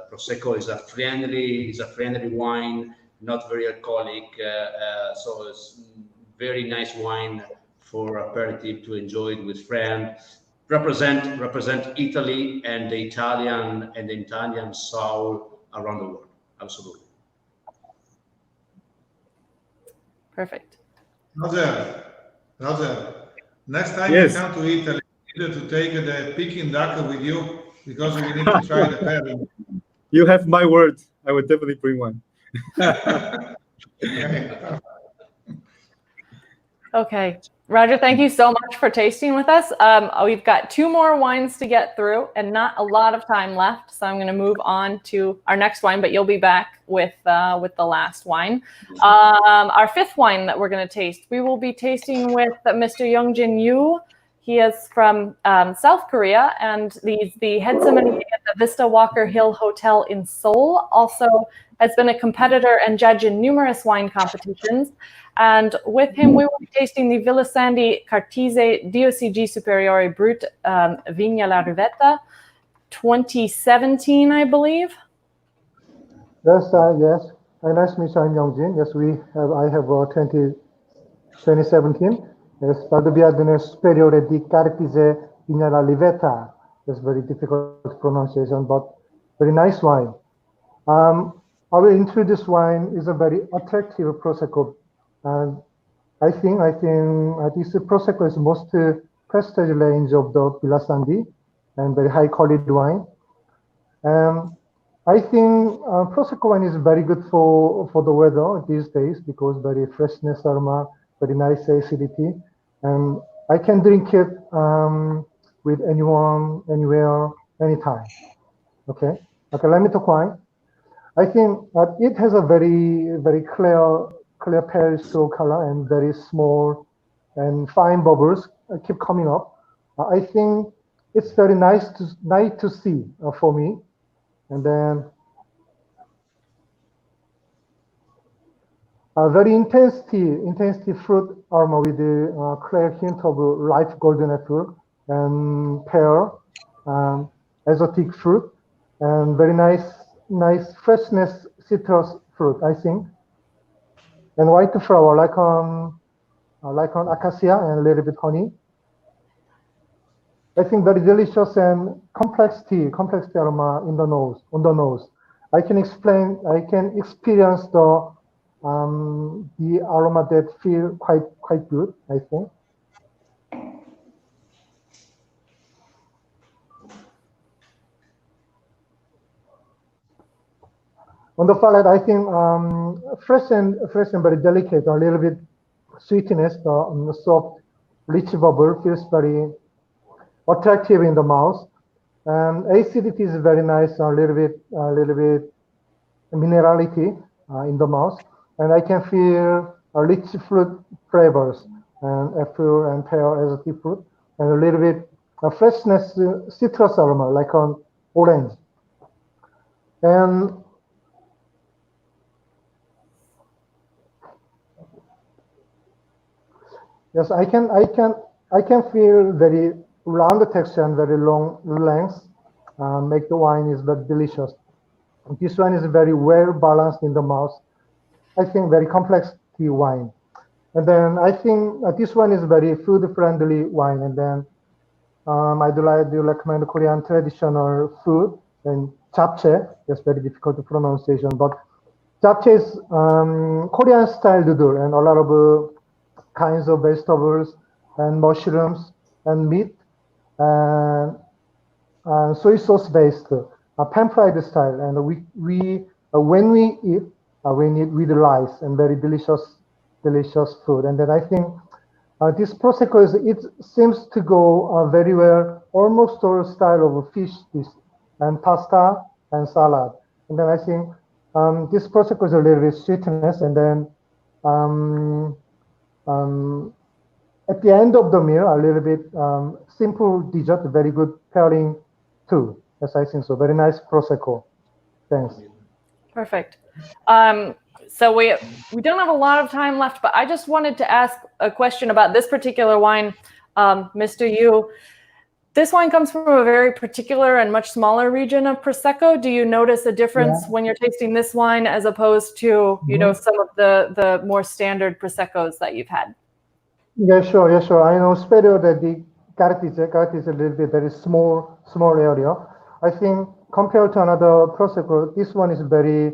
Prosecco is a friendly wine, not very alcoholic. So it's very nice wine for aperitif to enjoy it with friends. Represent Italy and the Italian soul around the world. Absolutely. Perfect. Roger, next time Yes. you come to Italy, you need to take the Peking duck with you because we need to try the pairing. You have my word. I will definitely bring one. Okay. Roger, thank you so much for tasting with us. We've got 2 more wines to get through and not a lot of time left. So I'm going to move on to our next wine, but you'll be back with the last wine. Our 5th wine that we're going to taste, we will be tasting with Mr. Youngjin Yu. He is from South Korea, and he's the head sommelier at the Vista Walker Hill Hotel in Seoul. Also has been a competitor and judge in numerous wine competitions. And with him, we will be tasting the Villa Sandi Cartese DOCG Superiore Brut Vigna La Rivetta, 2017, I believe. Yes, yes. Nice to meet you. I'm Youngjin. Yes, I have 2017. Yes, Villa Superiore di Cartese Vigna La Rivetta. That's very difficult pronunciation, but very nice wine. I will introduce wine. Is a very attractive Prosecco. And I think this Prosecco is most prestige range of the Villa Sandi and very high quality wine. I think Prosecco wine is very good for the weather these days because very freshness aroma, very nice acidity, and I can drink it with anyone, anywhere, anytime. Okay. Let me talk wine. I think it has a very clear pale straw color and very small and fine bubbles keep coming up. I think it's very nice to see for me. And then a very intensity fruit aroma with a clear hint of ripe golden apple and pear, exotic fruit, and very nice freshness citrus fruit, I think. And white flower like on acacia and a little bit honey. I think very delicious and complex aroma on the nose. I can experience the aroma that feel quite good, I think. On the palate, I think fresh and very delicate, a little bit sweetness, the soft, rich bubble feels very attractive in the mouth. Acidity is very nice, a little bit minerality in the mouth, and I can feel rich fruit flavors and apple and pear exotic fruit, and a little bit freshness, citrus aroma like on orange. And yes, I can feel very round texture and very long length. Make the wine is very delicious. This one is very well balanced in the mouth. I think very complex tea wine. And then I think this one is very food-friendly wine. And then I do recommend Korean traditional food and japchae. That's very difficult to pronunciation, but japchae is Korean style noodle and a lot of kinds of vegetables and mushrooms and meat and soy sauce based, pan-fried style. And we when we eat with rice and very delicious food. And then I think this prosecco it seems to go very well, almost all style of fish dish and pasta and salad. And then I think this prosecco is a little bit sweetness, and then at the end of the meal, a little bit simple dessert, very good pairing too. Yes, I think so. Very nice prosecco. Thanks. Perfect. So we don't have a lot of time left, but I just wanted to ask a question about this particular wine, Mr. Yu. This wine comes from a very particular and much smaller region of Prosecco. Do you notice a difference when you're tasting this wine as opposed to, you know, some of the more standard Proseccos that you've had? Yeah, sure. I know Sperrio that the Cartice is a little bit very small area. I think compared to another Prosecco, this one is very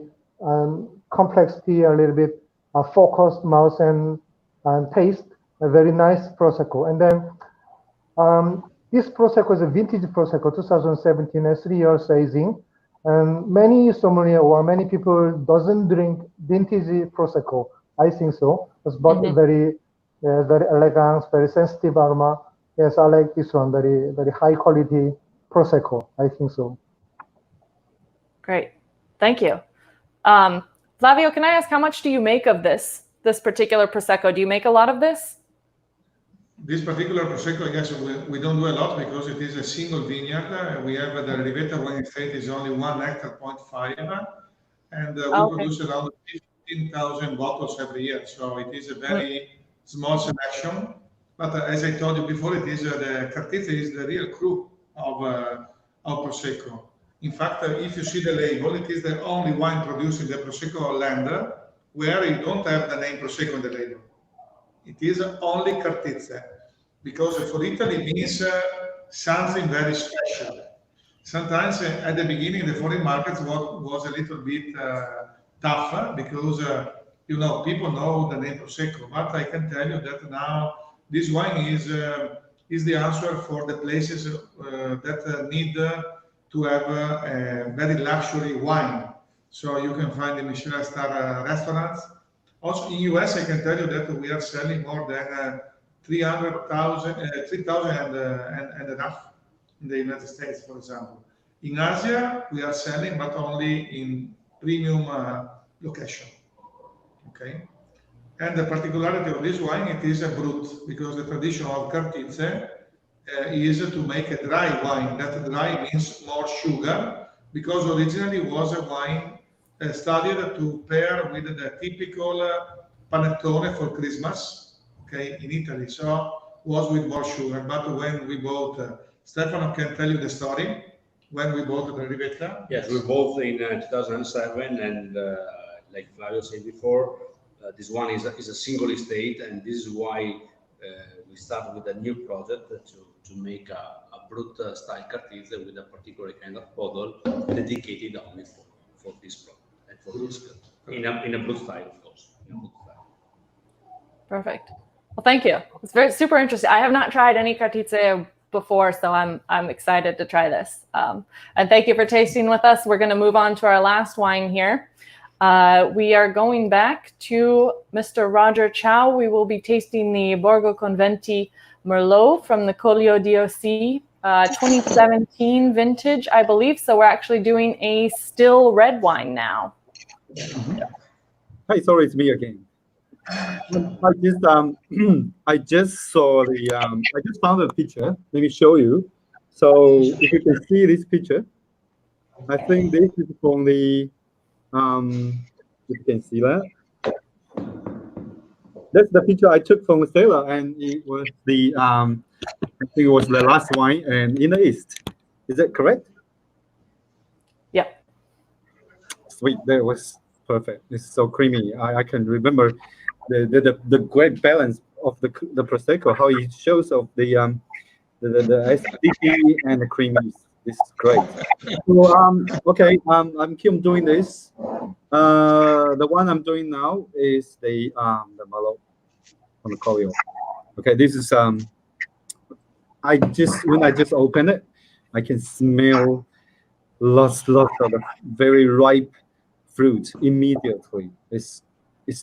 complex tea, a little bit focused mouth and taste, a very nice Prosecco. And then this Prosecco is a vintage Prosecco, 2017, a 3 years aging. And many sommelier or many people doesn't drink vintage Prosecco. I think so. It's but very elegant, very sensitive aroma. Yes, I like this one. Very high quality Prosecco. I think so. Great, thank you. Flavio, can I ask how much do you make of this particular Prosecco? Do you make a lot of this? This particular Prosecco, I guess we don't do a lot because it is a single vineyard. We have the elevator wine estate is only 1 hectare, 0.5, and we produce around 15,000 bottles every year. So it is a very small selection. But as I told you before, it is the Cartice is the real crew of Prosecco. In fact, if you see the label, it is the only wine produced in the Prosecco land where you don't have the name Prosecco in the label. It is only Cartice, because for Italy it means something very special. Sometimes at the beginning, the foreign markets was a little bit tougher because you know, people know the name Prosecco. But I can tell you that now this wine is the answer for the places that need to have a very luxury wine. So you can find in Michelin star restaurants. Also in US, I can tell you that we are selling more than 3,000 and enough in the United States, for example. In Asia, we are selling, but only in premium location. Okay. And the particularity of this wine, it is a brut, because the tradition of Cartice is to make a dry wine. That dry means more sugar, because originally it was a wine studied to pair with the typical panettone for Christmas, okay, in Italy. So was with more sugar. But when we bought, Stefano can tell you the story, when we bought the Rivetta. Yes, we bought in 2007, and like Flavio said before, this one is a single estate, and this is why we started with a new project to make a brut style Cartice with a particular kind of bottle dedicated only for this product. For this, in a brut style, of course. Perfect. Well, thank you. It's super interesting. I have not tried any Cartice before, so I'm excited to try this. And thank you for tasting with us. We're going to move on to our last wine here. We are going back to Mr. Roger Chow. We will be tasting the Borgo Conventi Merlot from the Collio DOC 2017 vintage, I believe. So we're actually doing a still red wine now. Hi, sorry, it's me again. I just saw I just found a picture. Let me show you. So if you can see this picture, I think this is from the you can see that. That's the picture I took from the cellar, and it was the I think it was the last wine and in the East. Is that correct? Yep. sweet. That was perfect. It's so creamy. I can remember the great balance of the prosecco, how it shows of the acidity and the creamy. This is great. So okay, I'm keep doing this. The one I'm doing now is the Merlot from the Colio. Okay, this is when I just open it, I can smell lots of very ripe fruit immediately. It's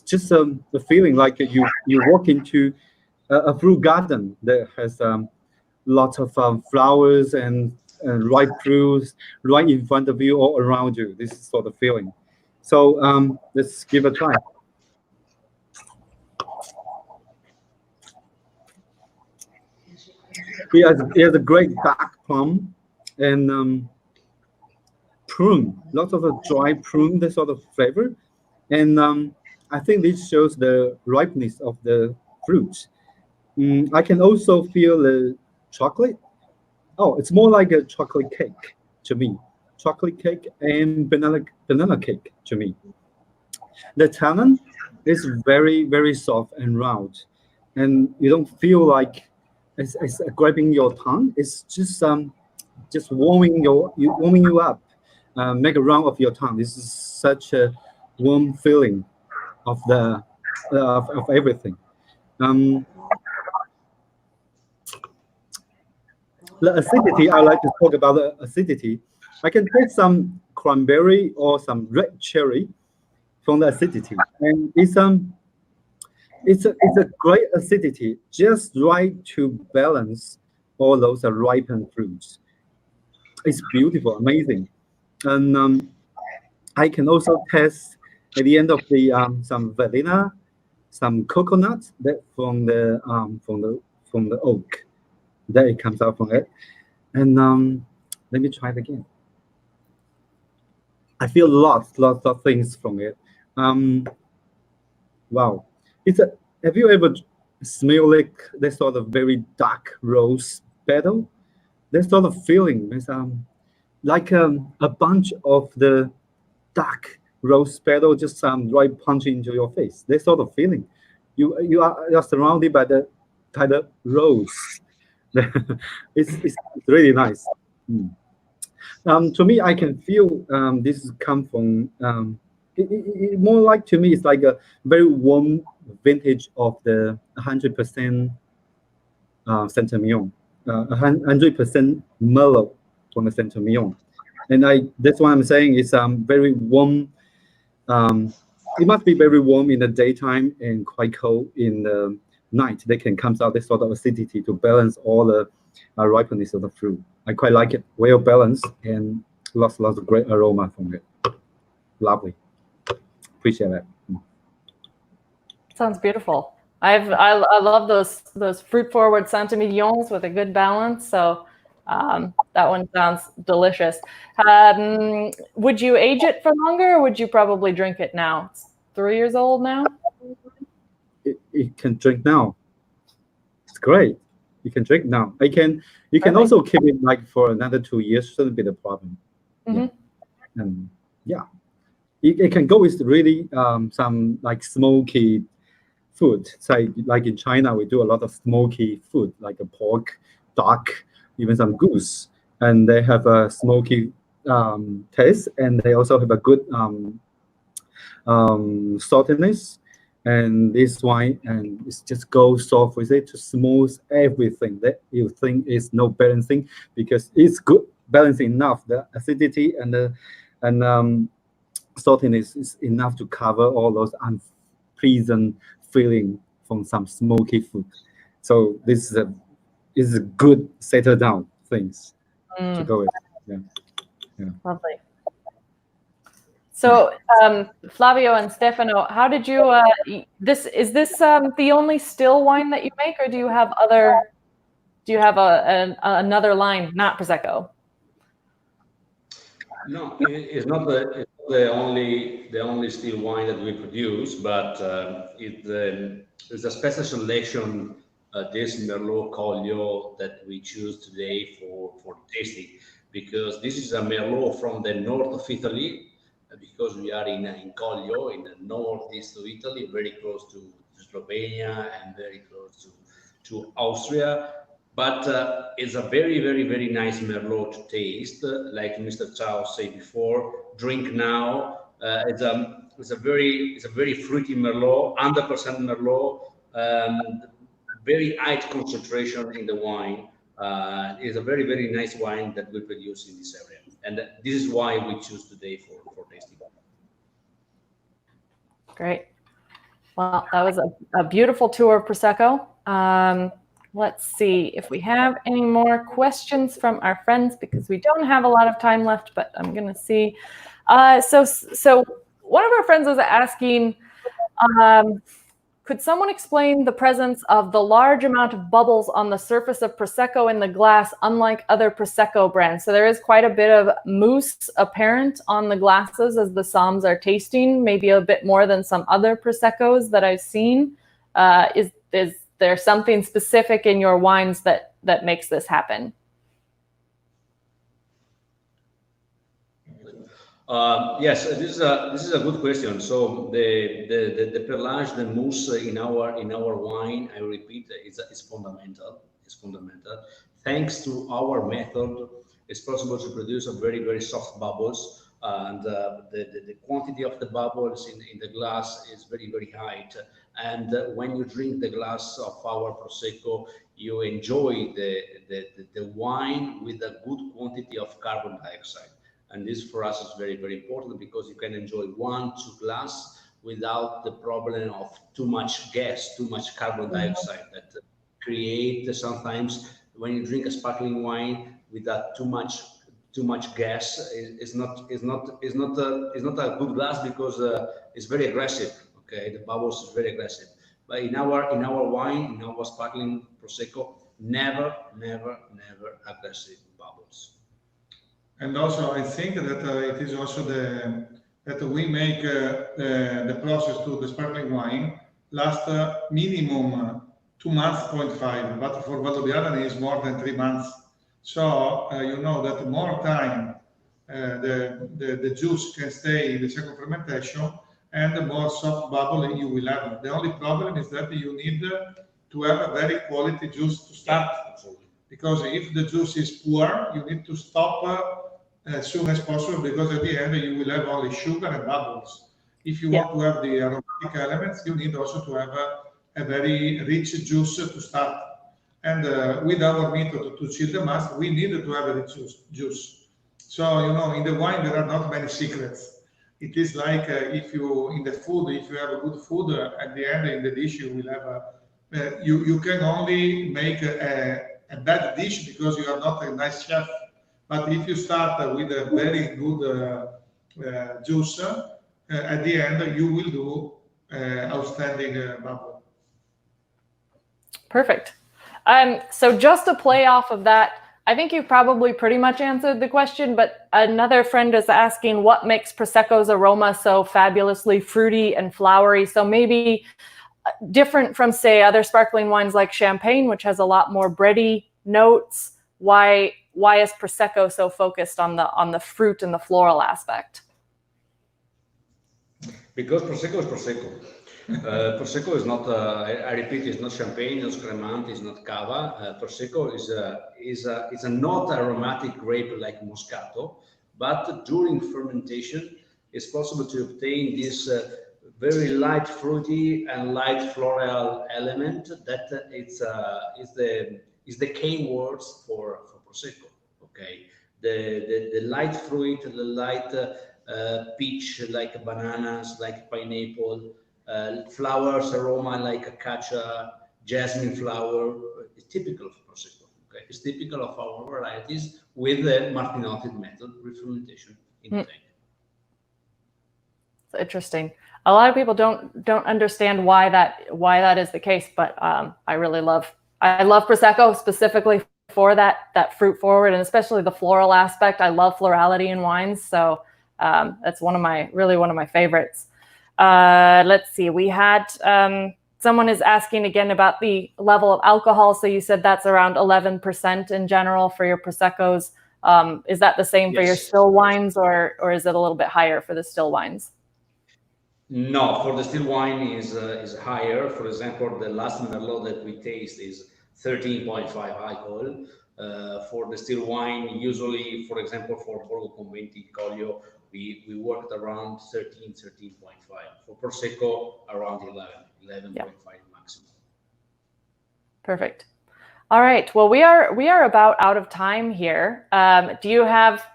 just the feeling like you walk into a fruit garden that has lots of flowers and ripe fruits right in front of you, all around you. This is sort of feeling. So let's give it a try. He has a great dark plum and prune, lots of a dry prune, the sort of flavor, and I think this shows the ripeness of the fruit. I can also feel the chocolate. Oh, it's more like a chocolate cake to me. Chocolate cake and banana cake to me. The tannin is very soft and round, and you don't feel like it's grabbing your tongue. It's just warming you up. Make a round of your tongue. This is such a warm feeling of the of everything. The acidity, I like to talk about the acidity. I can take some cranberry or some red cherry from the acidity, and it's a great acidity, just right to balance all those ripened fruits. It's beautiful, amazing, and I can also taste at the end of the some vanilla, some coconut that from the oak that it comes out from it, and let me try it again. I feel lots of things from it. Wow, have you ever smelled like that sort of very dark rose petal? That sort of feeling is like a bunch of the dark rose petal just right punching into your face. That sort of feeling. You're surrounded by the rose. it's really nice. To me, I can feel this come from it more like, to me, it's like a very warm vintage of the 100% Saint-Emilion, 100% Merlot from the Saint-Emilion, and that's why I'm saying it's very warm. It must be very warm in the daytime and quite cold in the night. They can come out this sort of acidity to balance all the ripeness of the fruit. I quite like it, well balanced, and lots of great aroma from it. Lovely. Appreciate that. Sounds beautiful. I love those fruit forward Saint-Emilions with a good balance. So that one sounds delicious. Would you age it for longer, or would you probably drink it now? It's 3 years old now. It can drink now. It's great. You can drink now. You can also keep it like for another 2 years. Shouldn't be the problem. Mm-hmm. Yeah. And yeah, it can go with really some like smoky food. It's like in China, we do a lot of smoky food, like a pork, duck, even some goose, and they have a smoky taste, and they also have a good saltiness. And this wine, and it's just go soft with it to smooth everything that you think is no balancing, because it's good balancing enough. The acidity and the saltiness is enough to cover all those unpleasant feeling from some smoky food. So this is a good settle down things to go with. Yeah. Lovely. So, Flavio and Stefano, how did you? Is this the only still wine that you make, or do you have other? Do you have another line, not Prosecco? No, it's not the only still wine that we produce, but it's a special selection. This Merlot Colio that we choose today for tasting, because this is a Merlot from the north of Italy. because we are in Collio, in the northeast of Italy, very close to Slovenia and very close to Austria. But it's a very, very, very nice Merlot to taste. Like Mr. Chow said before, drink now. It's a very fruity Merlot, 100% Merlot, very high concentration in the wine. It's a very, very nice wine that we produce in this area, and this is why we choose today for tasting. Great. Well, that was a beautiful tour of Prosecco. Let's see if we have any more questions from our friends, because we don't have a lot of time left, but I'm going to see. So one of our friends was asking, could someone explain the presence of the large amount of bubbles on the surface of Prosecco in the glass, unlike other Prosecco brands? So there is quite a bit of mousse apparent on the glasses as the Soms are tasting, maybe a bit more than some other Proseccos that I've seen. Is there something specific in your wines that makes this happen? Yes, this is a good question. So the perlage, the mousse in our wine, I repeat, is fundamental. It's fundamental. Thanks to our method, it's possible to produce a very, very soft bubbles, and the quantity of the bubbles in the glass is very, very high. And when you drink the glass of our Prosecco, you enjoy the wine with a good quantity of carbon dioxide. And this for us is very, very important, because you can enjoy 1-2 glass without the problem of too much gas, too much carbon dioxide that create sometimes when you drink a sparkling wine without too much gas. Is not a good glass, because it's very aggressive. Okay, the bubbles is very aggressive. But in our wine, in our sparkling Prosecco, never aggressive bubbles. And also, I think that it is also that we make the process to the sparkling wine last minimum 2 months, 0.5, but for Valdobbiadene is more than 3 months. So you know that more time the juice can stay in the second fermentation, and the more soft bubble you will have. The only problem is that you need to have a very quality juice to start. Because if the juice is poor, you need to stop as soon as possible, because at the end you will have only sugar and bubbles. If you want to have the aromatic elements, you need also to have a very rich juice to start. And with our method to chill the mast, we need to have a rich juice. So, you know, in the wine, there are not many secrets. It is like if you, in the food, if you have a good food, at the end, in the dish, you will have you can only make a bad dish because you are not a nice chef. But if you start with a very good juice, at the end, you will do outstanding bubble. Perfect. So just to play off of that, I think you probably pretty much answered the question, but another friend is asking what makes Prosecco's aroma so fabulously fruity and flowery. So maybe different from, say, other sparkling wines like Champagne, which has a lot more bready notes. Why is Prosecco so focused on the fruit and the floral aspect? Because Prosecco is Prosecco. Prosecco is not, I repeat, it's not Champagne, it's not Cremant, it's not Cava. Prosecco is a not aromatic grape like Moscato, but during fermentation, it's possible to obtain this very light fruity and light floral element that is the key words for Prosecco. Okay, the light fruit, the light peach like bananas, like pineapple. Flowers aroma like acacia, jasmine flower is typical of Prosecco. Okay, it's typical of our varieties with the Martinotti method, refermentation in the tank. It's interesting. A lot of people don't understand why that is the case, but I love Prosecco specifically for that fruit forward, and especially the floral aspect. I love florality in wines, so that's one of my favorites. Let's see, we had someone is asking again about the level of alcohol. So you said that's around 11% in general for your Proseccos. Is that the same for your Yes. still wines, or is it a little bit higher for the still wines? No, for the still wine is higher. For example, the last Merlot that we taste is 13.5 alcohol. For the still wine, usually, for example, for Borgo Conventi Collio, we worked around 13.5. For Prosecco, around 11.5 maximum. Perfect. All right. Well, we are about out of time here. Do you have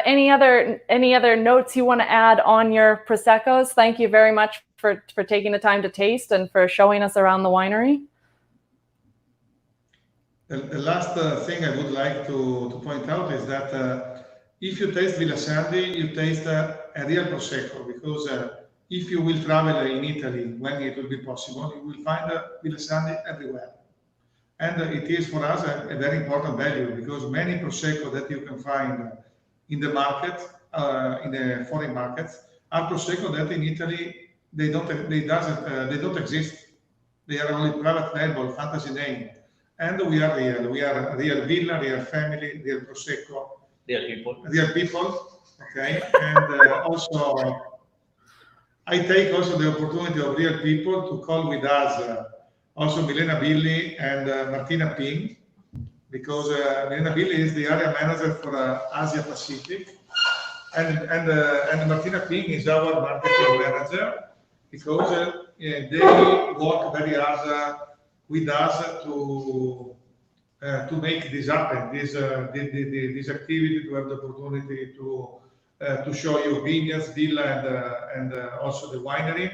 any other notes you want to add on your Proseccos? Thank you very much for taking the time to taste and for showing us around the winery. The last thing I would like to point out is that if you taste Villa Sandi, you taste a real Prosecco, because if you will travel in Italy, when it will be possible, you will find Villa Sandi everywhere. And it is for us a very important value, because many Prosecco that you can find in the market, in the foreign markets, are Prosecco that in Italy they don't exist. They are only private label, fantasy name. And we are real Villa, real family, real Prosecco, real people. Okay, and also I take also the opportunity of real people to call with us. Also Milena Billi and Martina Ping, because Milena Billi is the area manager for Asia Pacific, and Martina Ping is our marketing manager, because they work very hard with us to make this happen, this activity, to have the opportunity to show you vineyards, villa, and also the winery,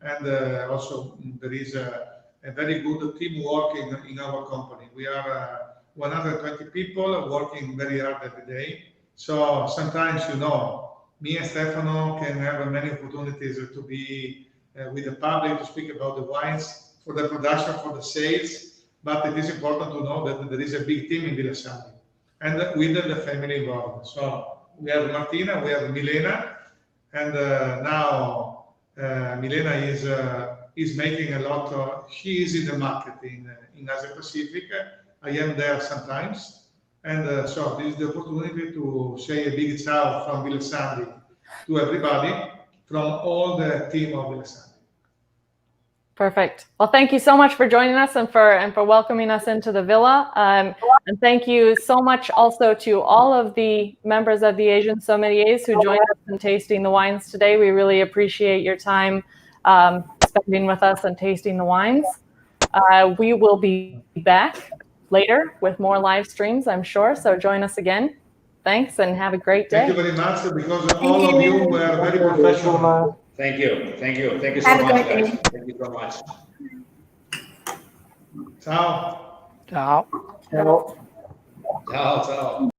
and also there is a very good teamwork in our company. We are 120 people working very hard every day. So sometimes, me and Stefano can have many opportunities to be with the public, to speak about the wines, for the production, for the sales. But it is important to know that there is a big team in Villa Sandi, and with the family involved. So we have Martina, we have Milena, and now Milena is making a lot. She is in the market in Asia Pacific. I am there sometimes, and so this is the opportunity to say a big ciao from Villa Sandi to everybody, from all the team of Villa Sandi. Perfect. Well, thank you so much for joining us and for welcoming us into the villa. And thank you so much also to all of the members of the Asian Sommeliers who joined us in tasting the wines today. We really appreciate your time spending with us and tasting the wines. We will be back later with more live streams, I'm sure. So join us again. Thanks and have a great day. Thank you very much, because all of you were very professional. Thank you so Have a much, great guys. day. Thank you so much. Ciao. Ciao. Hello. Ciao.